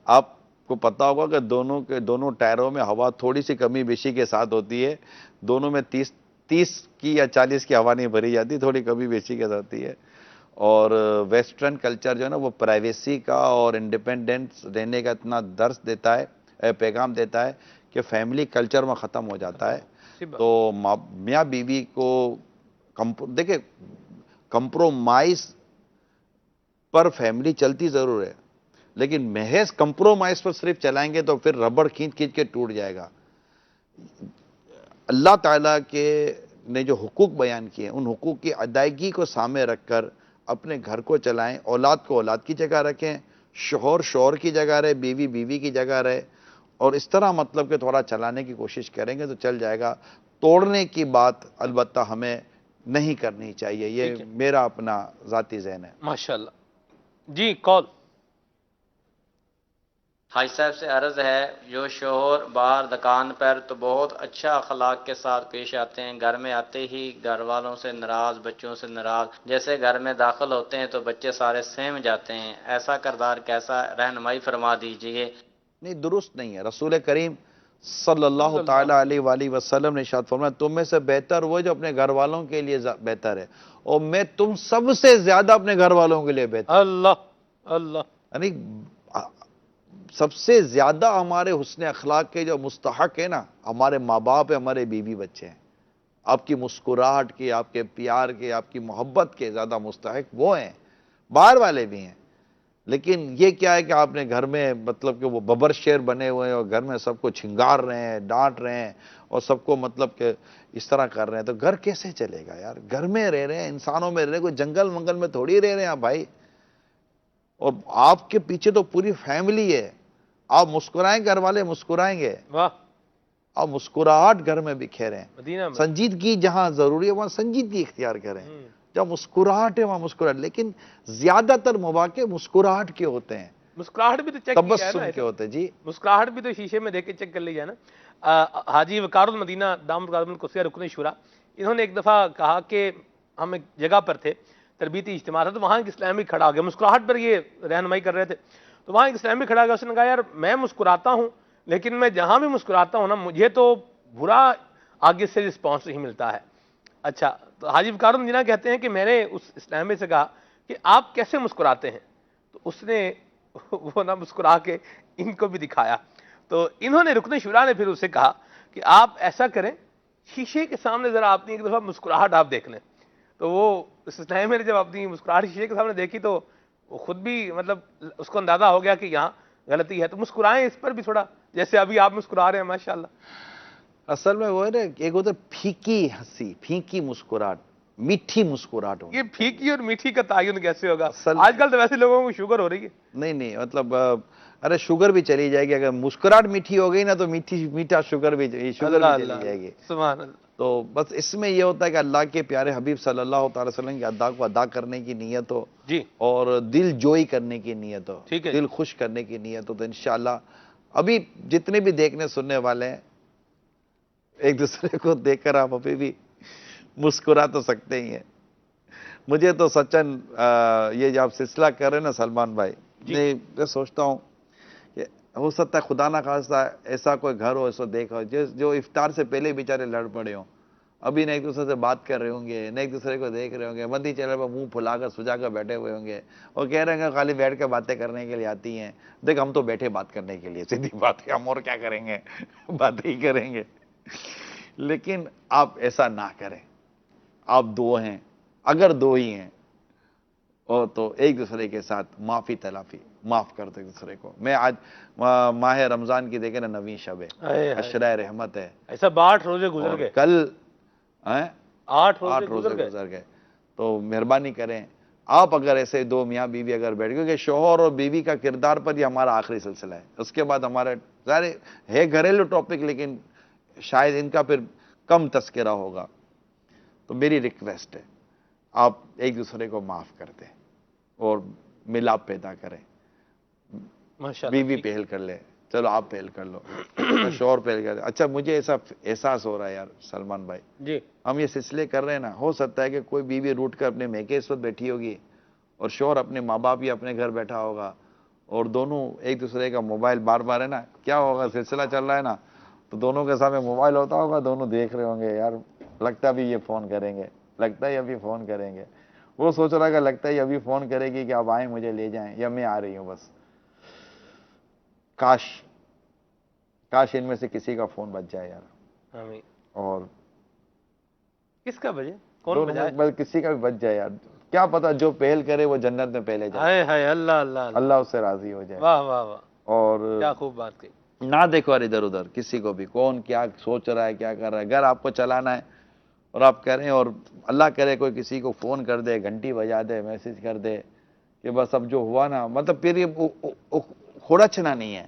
آپ کو پتا ہوگا کہ دونوں ٹائروں میں ہوا تھوڑی سی کمی بیشی کے ساتھ ہوتی ہے. دونوں میں 30 کی یا 40 کی ہوا نہیں بھری جاتی، تھوڑی کمی بیشی کے ساتھ ہوتی ہے. اور ویسٹرن کلچر جو ہے نا وہ پرائیویسی کا اور انڈیپینڈنس رہنے کا اتنا درس دیتا ہے، پیغام دیتا ہے کہ فیملی کلچر میں ختم ہو جاتا ہے. تو میاں بیوی کو دیکھیں کمپرومائز پر فیملی چلتی ضرور ہے، لیکن محض کمپرومائز پر صرف چلائیں گے تو پھر ربڑ کھینچ کے ٹوٹ جائے گا. اللہ تعالیٰ کے نے جو حقوق بیان کیے ان حقوق کی ادائیگی کو سامنے رکھ کر اپنے گھر کو چلائیں. اولاد کو اولاد کی جگہ رکھیں، شوہر کی جگہ رہے، بیوی بیوی کی جگہ رہے، اور اس طرح مطلب کہ تھوڑا چلانے کی کوشش کریں گے تو چل جائے گا. توڑنے کی بات البتہ ہمیں نہیں کرنی چاہیے. یہ میرا اپنا ذاتی ذہن ہے. ماشاءاللہ. جی کال. حاج صاحب سے عرض ہے، جو شوہر باہر دکان پر تو بہت اچھا اخلاق کے ساتھ پیش آتے ہیں، گھر میں آتے ہی گھر والوں سے ناراض، بچوں سے ناراض، جیسے گھر میں داخل ہوتے ہیں تو بچے سارے سہم جاتے ہیں، ایسا کردار کیسا؟ رہنمائی فرما دیجئے. نہیں، درست نہیں ہے. رسول کریم صلی اللہ تعالی علیہ وآلہ وسلم نے ارشاد فرمایا تم میں سے بہتر وہ جو اپنے گھر والوں کے لیے بہتر ہے، اور میں تم سب سے زیادہ اپنے گھر والوں کے لیے بہتر. اللہ اللہ. یعنی سب سے زیادہ ہمارے حسن اخلاق کے جو مستحق ہیں نا، ہمارے ماں باپ ہیں، ہمارے بیوی بچے ہیں. آپ کی مسکراہٹ کے، آپ کے پیار کے، آپ کی محبت کے زیادہ مستحق وہ ہیں. باہر والے بھی ہیں، لیکن یہ کیا ہے کہ آپ نے گھر میں مطلب کہ وہ ببر شیر بنے ہوئے ہیں اور گھر میں سب کو چھنگار رہے ہیں، ڈانٹ رہے ہیں اور سب کو مطلب کہ اس طرح کر رہے ہیں، تو گھر کیسے چلے گا یار؟ گھر میں رہ رہے ہیں، انسانوں میں رہ رہے ہیں، کوئی جنگل منگل میں تھوڑی رہ رہے ہیں آپ بھائی. اور آپ کے پیچھے تو پوری فیملی ہے. آپ مسکرائیں، گھر والے مسکرائیں گے. واہ. آپ مسکراہٹ گھر میں بکھیریں. مدینہ میں سنجیدگی جہاں ضروری ہے وہاں سنجیدگی اختیار کریں. جب مسکراہٹ ہے وہاں مسکراہٹ، لیکن زیادہ تر مواقع مسکراہٹ کے ہوتے ہیں، مسکراہٹ بھی تو چیک کیا ہے تبسم کے نا. ہوتے ہیں. جی مسکراہٹ بھی تو شیشے میں دیکھ کے چیک کر لی جائے نا. حاجی وقار المدینہ دامت القدس القدسیہ رکن شورا، انہوں نے ایک دفعہ کہا کہ ہم ایک جگہ پر تھے، تربیتی اجتماع تھا، تو وہاں ایک اسلامی کھڑا ہو گیا. مسکراہٹ پر یہ رہنمائی کر رہے تھے، تو وہاں ایک اسلامی کھڑا ہو گیا. اس نے کہا یار میں مسکراتا ہوں، لیکن میں جہاں بھی مسکراتا ہوں نا مجھے تو برا آگے سے رسپانس نہیں ملتا ہے. اچھا، تو حاجی وقار المدینہ کہتے ہیں کہ میں نے اس اسلامی سے کہا کہ آپ کیسے مسکراتے ہیں؟ تو اس نے وہ نہ مسکرا کے ان کو بھی دکھایا. تو انہوں نے رکن شورا نے پھر اسے کہا کہ آپ ایسا کریں، شیشے کے سامنے ذرا اپنی ایک دفعہ مسکراہٹ آپ دیکھ لیں. تو وہ اس اسلامی میں نے جب اپنی مسکراہٹ شیشے کے سامنے دیکھی تو وہ خود بھی مطلب اس کو اندازہ ہو گیا کہ یہاں غلطی ہے. تو مسکرائیں اس پر بھی تھوڑا، جیسے ابھی آپ مسکرا رہے ہیں ماشاءاللہ. اصل میں وہ ہے نا، ایک ہوتا ہے پھیکی ہنسی، پھیکی مسکراہٹ، میٹھی مسکراہٹ ہو. یہ پھیکی اور میٹھی کا تعین کیسے ہوگا؟ اصل آج کل تو ویسے لوگوں کو شوگر ہو رہی ہے. نہیں مطلب ارے شوگر بھی چلی جائے گی اگر مسکراہٹ میٹھی ہو گئی نا، تو میٹھا شوگر بھی چلی جائے گی. سبحان اللہ. تو بس اس میں یہ ہوتا ہے کہ اللہ کے پیارے حبیب صلی اللہ تعالی وسلم کی ادا کو ادا کرنے کی نیت ہو، جی، اور دل جوئی کرنے کی نیت ہو، ٹھیک ہے. دل خوش کرنے کی نیت ہو، تو انشاءاللہ ابھی جتنے بھی دیکھنے سننے والے ہیں ایک دوسرے کو دیکھ کر آپ ابھی بھی مسکرا تو سکتے ہی ہیں. مجھے تو سچن یہ جو آپ سلسلہ کر رہے ہیں نا سلمان بھائی، میں سوچتا ہوں کہ ہو سکتا ہے خدا نہ خواستہ ایسا کوئی گھر ہو، ایسا دیکھا ہو جو افطار سے پہلے بیچارے لڑ پڑے ہوں، ابھی نہ ایک دوسرے سے بات کر رہے ہوں گے، نہ ایک دوسرے کو دیکھ رہے ہوں گے، مندی چہرے پر منہ پھلا کر سجا کر بیٹھے ہوئے ہوں گے اور کہہ رہے ہیں کہ خالی بیٹھ کے باتیں کرنے کے لیے آتی ہیں. دیکھ ہم تو بیٹھے بات کرنے کے لیے، سیدھی بات ہے، ہم اور کیا کریں گے، باتیں ہی کریں گے. لیکن آپ ایسا نہ کریں. آپ دو ہیں، اگر دو ہی ہیں اور تو ایک دوسرے کے ساتھ معافی تلافی، معاف کر دو ایک دوسرے کو. میں آج ماہ رمضان کی دیکھیں نا، 9ویں شب ہے، عشرہ رحمت ہے، ایسا 8 روزے گزر گئے، کل 8 روزے گزر گئے. تو مہربانی کریں آپ اگر ایسے دو میاں بیوی اگر بیٹھ گئے، کہ شوہر اور بیوی کا کردار پر یہ ہمارا آخری سلسلہ ہے، اس کے بعد ہمارے ظاہر ہے گھریلو ٹاپک، لیکن شاید ان کا پھر کم تذکرہ ہوگا. تو میری ریکویسٹ ہے آپ ایک دوسرے کو معاف کر دیں اور ملاپ پیدا کریں. ماشاء اللہ بیوی پہل کر لے، چلو آپ پہل کر لو، شوہر پہل کر لے۔ اچھا مجھے ایسا احساس ہو رہا ہے یار سلمان بھائی، جی ہم یہ سلسلے کر رہے ہیں نا، ہو سکتا ہے کہ کوئی بیوی روٹ کر اپنے میکے اس وقت بیٹھی ہوگی اور شوہر اپنے ماں باپ یا اپنے گھر بیٹھا ہوگا، اور دونوں ایک دوسرے کا موبائل بار بار ہے نا، کیا ہوگا سلسلہ چل رہا ہے نا، تو دونوں کے سامنے موبائل ہوتا ہوگا، دونوں دیکھ رہے ہوں گے یار لگتا بھی یہ فون کریں گے، لگتا ہے ابھی فون کریں گے، وہ سوچ رہا ہے کہ لگتا ہے ابھی فون کرے گی کہ آپ آئیں مجھے لے جائیں یا میں آ رہی ہوں بس۔ کاش ان میں سے کسی کا فون بج جائے یار، آمین۔ اور کس کا بجے؟ کون دونوں بجائے؟ میں کسی کا بھی بچ جائے یار، کیا پتا جو پہل کرے وہ جنت میں پہلے جائے، ہائے ہائے، اللہ اللہ اللہ، اللہ اس سے راضی ہو جائے۔ واہ واہ واہ، اور کیا خوب بات کہی۔ نہ دیکھو اور ادھر ادھر کسی کو بھی، کون کیا سوچ رہا ہے کیا کر رہا ہے، گھر آپ کو چلانا ہے اور آپ کہہ رہے ہیں، اور اللہ کرے کوئی کسی کو فون کر دے، گھنٹی بجا دے، میسج کر دے کہ بس اب جو ہوا نا، مطلب پھر یہ کھڑچنا نہیں ہے،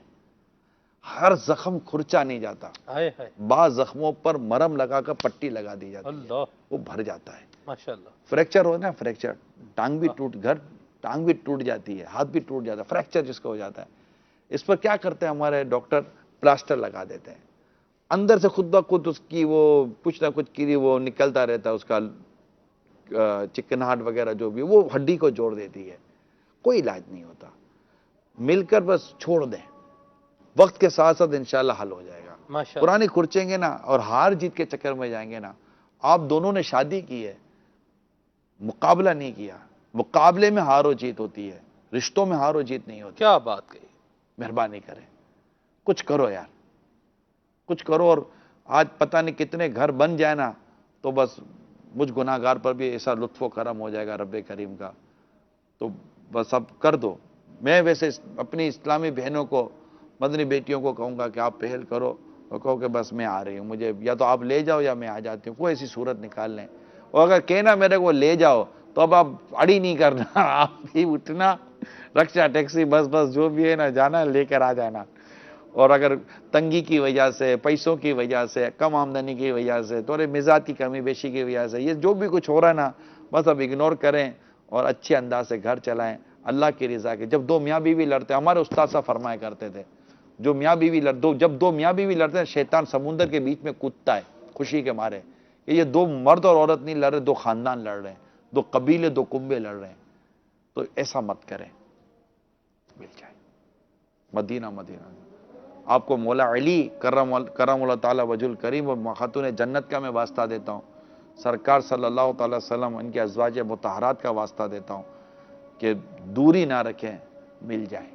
ہر زخم کھرچا نہیں جاتا، ہائے ہائے، بعض زخموں پر مرم لگا کر پٹی لگا دی جاتی ہے، اللہ، وہ بھر جاتا ہے۔ ماشاء اللہ، فریکچر ہو نا، فریکچر ٹانگ بھی ٹانگ بھی ٹوٹ جاتی ہے، ہاتھ بھی ٹوٹ جاتا ہے، فریکچر جس کو ہو جاتا ہے، اس پر کیا کرتے ہیں ہمارے ڈاکٹر؟ پلاسٹر لگا دیتے ہیں، اندر سے خود بخود اس کی وہ کچھ نہ کچھ کری وہ نکلتا رہتا ہے، اس کا چکناہٹ وغیرہ جو بھی وہ ہڈی کو جوڑ دیتی ہے، کوئی علاج نہیں ہوتا، مل کر بس چھوڑ دیں، وقت کے ساتھ ساتھ انشاءاللہ حل ہو جائے گا۔ ماشاء اللہ، پرانی کھرچیں گے نا اور ہار جیت کے چکر میں جائیں گے نا، آپ دونوں نے شادی کی ہے، مقابلہ نہیں کیا، مقابلے میں ہار و جیت ہوتی ہے، رشتوں میں ہار و جیت نہیں ہوتی۔ کیا بات کہی۔ مہربانی کریں، کچھ کرو یار، کچھ کرو، اور آج پتہ نہیں کتنے گھر بن جائے نا، تو بس مجھ گناہ گار پر بھی ایسا لطف و کرم ہو جائے گا رب کریم کا، تو بس اب کر دو۔ میں ویسے اپنی اسلامی بہنوں کو، مدنی بیٹیوں کو کہوں گا کہ آپ پہل کرو اور کہو کہ بس میں آ رہی ہوں، مجھے یا تو آپ لے جاؤ یا میں آ جاتی ہوں، کوئی ایسی صورت نکال لیں، اور اگر کہنا میرے کو لے جاؤ تو اب آپ اڑی نہیں کرنا، آپ بھی اٹھنا، رکشا ٹیکسی بس جو بھی ہے نا، جانا لے کر آ جانا، اور اگر تنگی کی وجہ سے، پیسوں کی وجہ سے، کم آمدنی کی وجہ سے، تھوڑے مزاج کی کمی بیشی کی وجہ سے، یہ جو بھی کچھ ہو رہا ہے نا، بس اب اگنور کریں اور اچھے انداز سے گھر چلائیں اللہ کی رضا کے۔ جب دو میاں بیوی لڑتے ہیں، ہمارے استاد صاحب فرمایا کرتے تھے، جب دو میاں بیوی لڑتے ہیں، شیطان سمندر کے بیچ میں کودتا ہے خوشی کے مارے کہ یہ دو مرد اور عورت نہیں لڑ رہے، دو خاندان لڑ رہے ہیں، دو قبیلے، دو کنبے لڑ رہے ہیں، تو ایسا مت کریں، مل جائے مدینہ آپ کو مولا علی کرم اللہ تعالی وجہ الکریم اور خاتون جنت کا میں واسطہ دیتا ہوں، سرکار صلی اللہ تعالی وسلم ان کے ازواج مطہرات کا واسطہ دیتا ہوں کہ دوری نہ رکھیں، مل جائیں۔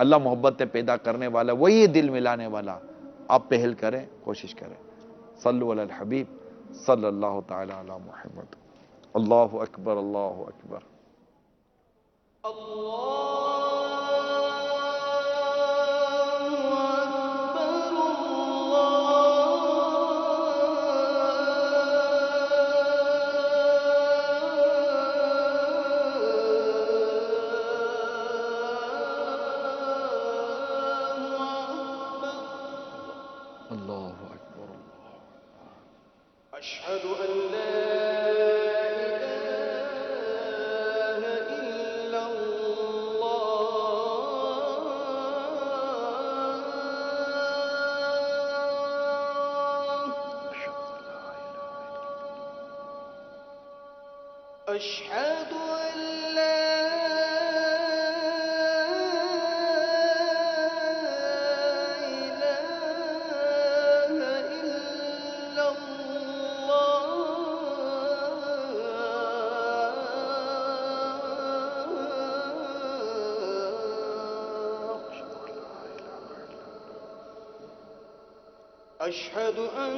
اللہ محبتیں پیدا کرنے والا، وہی دل ملانے والا، آپ پہل کریں، کوشش کریں۔ صلو علی الحبیب صلی اللہ تعالی علی محمد۔ اللہ اکبر، اللہ اکبر۔ اللہ اکبر، أشهد أن لا إله إلا الله أشهد أن لا أشهد أن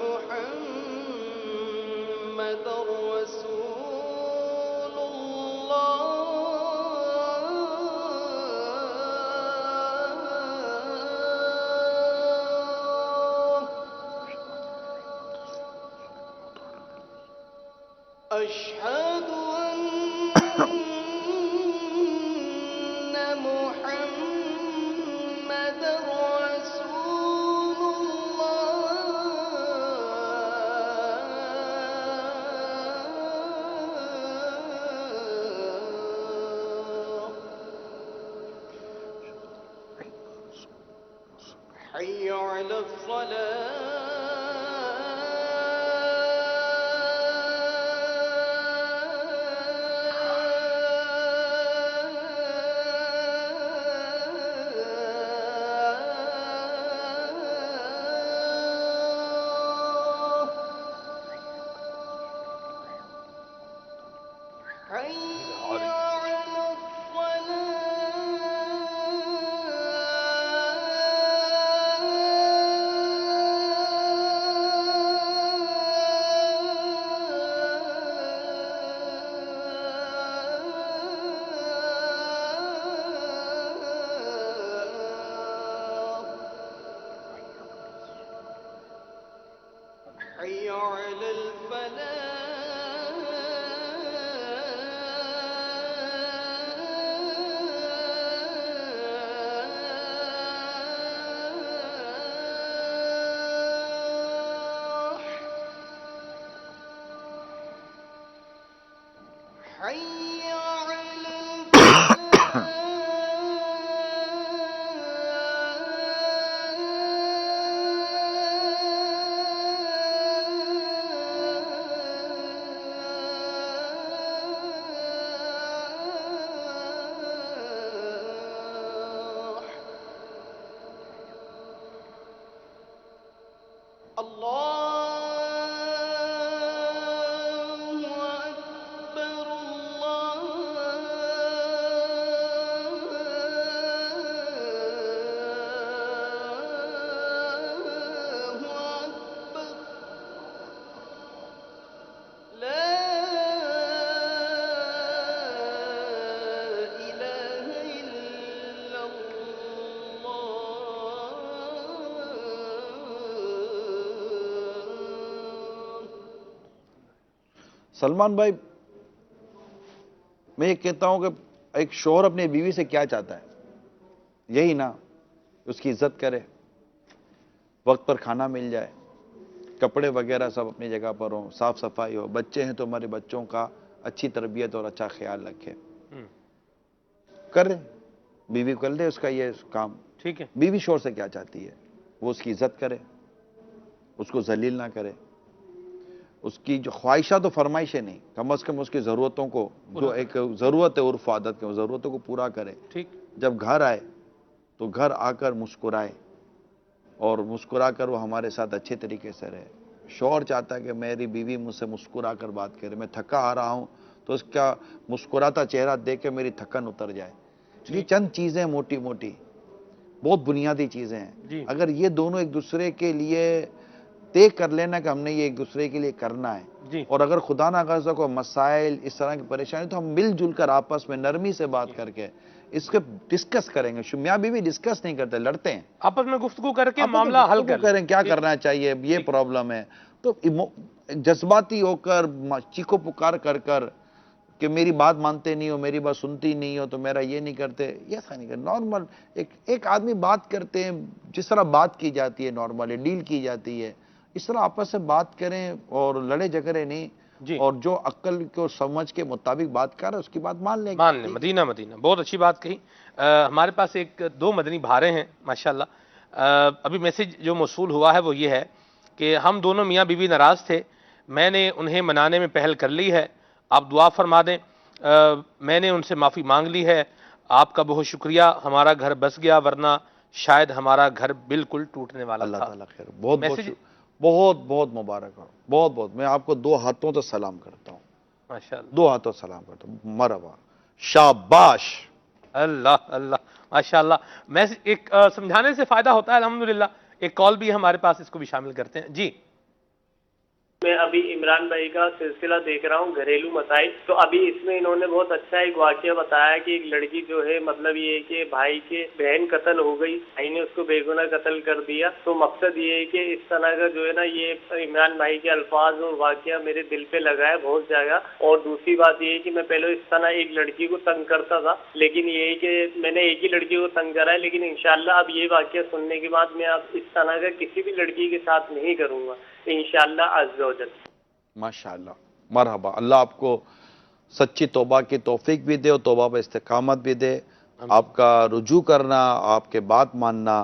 محمد رسول الله أشهد أن محمد رسول الله حي على الصلاة حي على الصلاة حي على الفلاح حي على الفلاح الله أكبر الله أكبر لا إله إلا الله سلمان بھائی، میں یہ کہتا ہوں کہ ایک شوہر اپنی بیوی سے کیا چاہتا ہے؟ یہی نا، اس کی عزت کرے، وقت پر کھانا مل جائے، کپڑے وغیرہ سب اپنی جگہ پر ہوں، صاف صفائی ہو، بچے ہیں تو ہمارے بچوں کا اچھی تربیت اور اچھا خیال رکھے. کرے، بیوی کر لے اس کا یہ کام. ٹھیک ہے. بیوی شوہر سے کیا چاہتی ہے؟ وہ اس کی عزت کرے، اس کو ذلیل نہ کرے، اس کی جو خواہشات و فرمائشیں نہیں، کم از کم اس کی ضرورتوں کو، جو ایک ضرورت ہے عرف و عادت کے، ضرورتوں کو پورا کرے. ٹھیک. جب گھر آئے تو گھر آ کر مسکرائے، اور مسکرا کر وہ ہمارے ساتھ اچھے طریقے سے رہے. شوہر چاہتا ہے کہ میری بیوی مجھ سے مسکرا کر بات کرے. میں تھکا آ رہا ہوں تو اس کا مسکراتا چہرہ دیکھ کے میری تھکن اتر جائے. یہ چند چیزیں موٹی موٹی بہت بنیادی چیزیں ہیں. اگر یہ دونوں ایک دوسرے کے لیے طے کر لینا کہ ہم نے یہ ایک دوسرے کے لیے کرنا ہے، اور اگر خدا نہ خواستہ کوئی مسائل اس طرح کی پریشانی تو ہم مل جل کر آپس میں نرمی سے بات کر کے اس کے ڈسکس کریں گے. میاں بیوی ڈسکس نہیں کرتے، لڑتے ہیں. آپس میں گفتگو کر کے آپس میں معاملہ حل گفتگو کریں کیا کرنا چاہیے، یہ پرابلم ہے. تو جذباتی ہو کر، چیخو پکار کر کر کہ میری بات مانتے نہیں ہو، میری بات سنتی نہیں ہو، تو میرا یہ نہیں کرتے، یہ ایسا نہیں کرتے. نارمل ایک آدمی بات کرتے ہیں، جس طرح بات کی جاتی ہے نارملی ڈیل کی جاتی ہے، اس طرح آپس سے بات کریں اور لڑے جھگڑے نہیں. اور جو عقل کو سمجھ کے مطابق بات کر رہا ہے اس کی بات مان لیں. مدینہ بہت اچھی بات کہی. ہمارے پاس ایک دو مدنی بھارے ہیں ماشاءاللہ. ابھی میسج جو موصول ہوا ہے وہ یہ ہے کہ ہم دونوں میاں بیوی ناراض تھے، میں نے انہیں منانے میں پہل کر لی ہے، آپ دعا فرما دیں. میں نے ان سے معافی مانگ لی ہے، آپ کا بہت شکریہ، ہمارا گھر بس گیا ورنہ شاید ہمارا گھر بالکل ٹوٹنے والا تھا. اللہ تعالیٰ خیر. بہت بہت مبارک ہو. بہت بہت میں آپ کو دو ہاتھوں سے سلام کرتا ہوں. ماشاءاللہ. دو ہاتھوں سے سلام کرتا ہوں. مرحبا، شاباش. اللہ اللہ ماشاءاللہ. میں ایک سمجھانے سے فائدہ ہوتا ہے الحمدللہ. ایک کال بھی ہے ہمارے پاس، اس کو بھی شامل کرتے ہیں. جی. میں ابھی عمران بھائی کا سلسلہ دیکھ رہا ہوں گھریلو مسائل، تو ابھی اس میں انہوں نے بہت اچھا ایک واقعہ بتایا کہ ایک لڑکی جو ہے مطلب یہ ہے کہ بھائی کے بہن قتل ہو گئی، بھائی نے اس کو بے گناہ قتل کر دیا. تو مقصد یہ ہے کہ اس طرح کا جو ہے نا یہ عمران بھائی کے الفاظ اور واقعہ میرے دل پہ لگا ہے بہت جگہ. اور دوسری بات یہ ہے کہ میں پہلے اس طرح ایک لڑکی کو تنگ کرتا تھا، لیکن یہ ہے کہ میں نے ایک ہی لڑکی کو تنگ کرا ہے، لیکن انشاءاللہ اب یہ واقعہ سننے کے بعد میں اب اس طرح کا کسی بھی لڑکی کے ساتھ نہیں کروں گا انشاءاللہ عز و جل. ماشاءاللہ. مرحبا. اللہ آپ کو سچی توبہ کی توفیق بھی دے اور توبہ پر استقامت بھی دے. آپ کا رجوع کرنا، آپ کے بات ماننا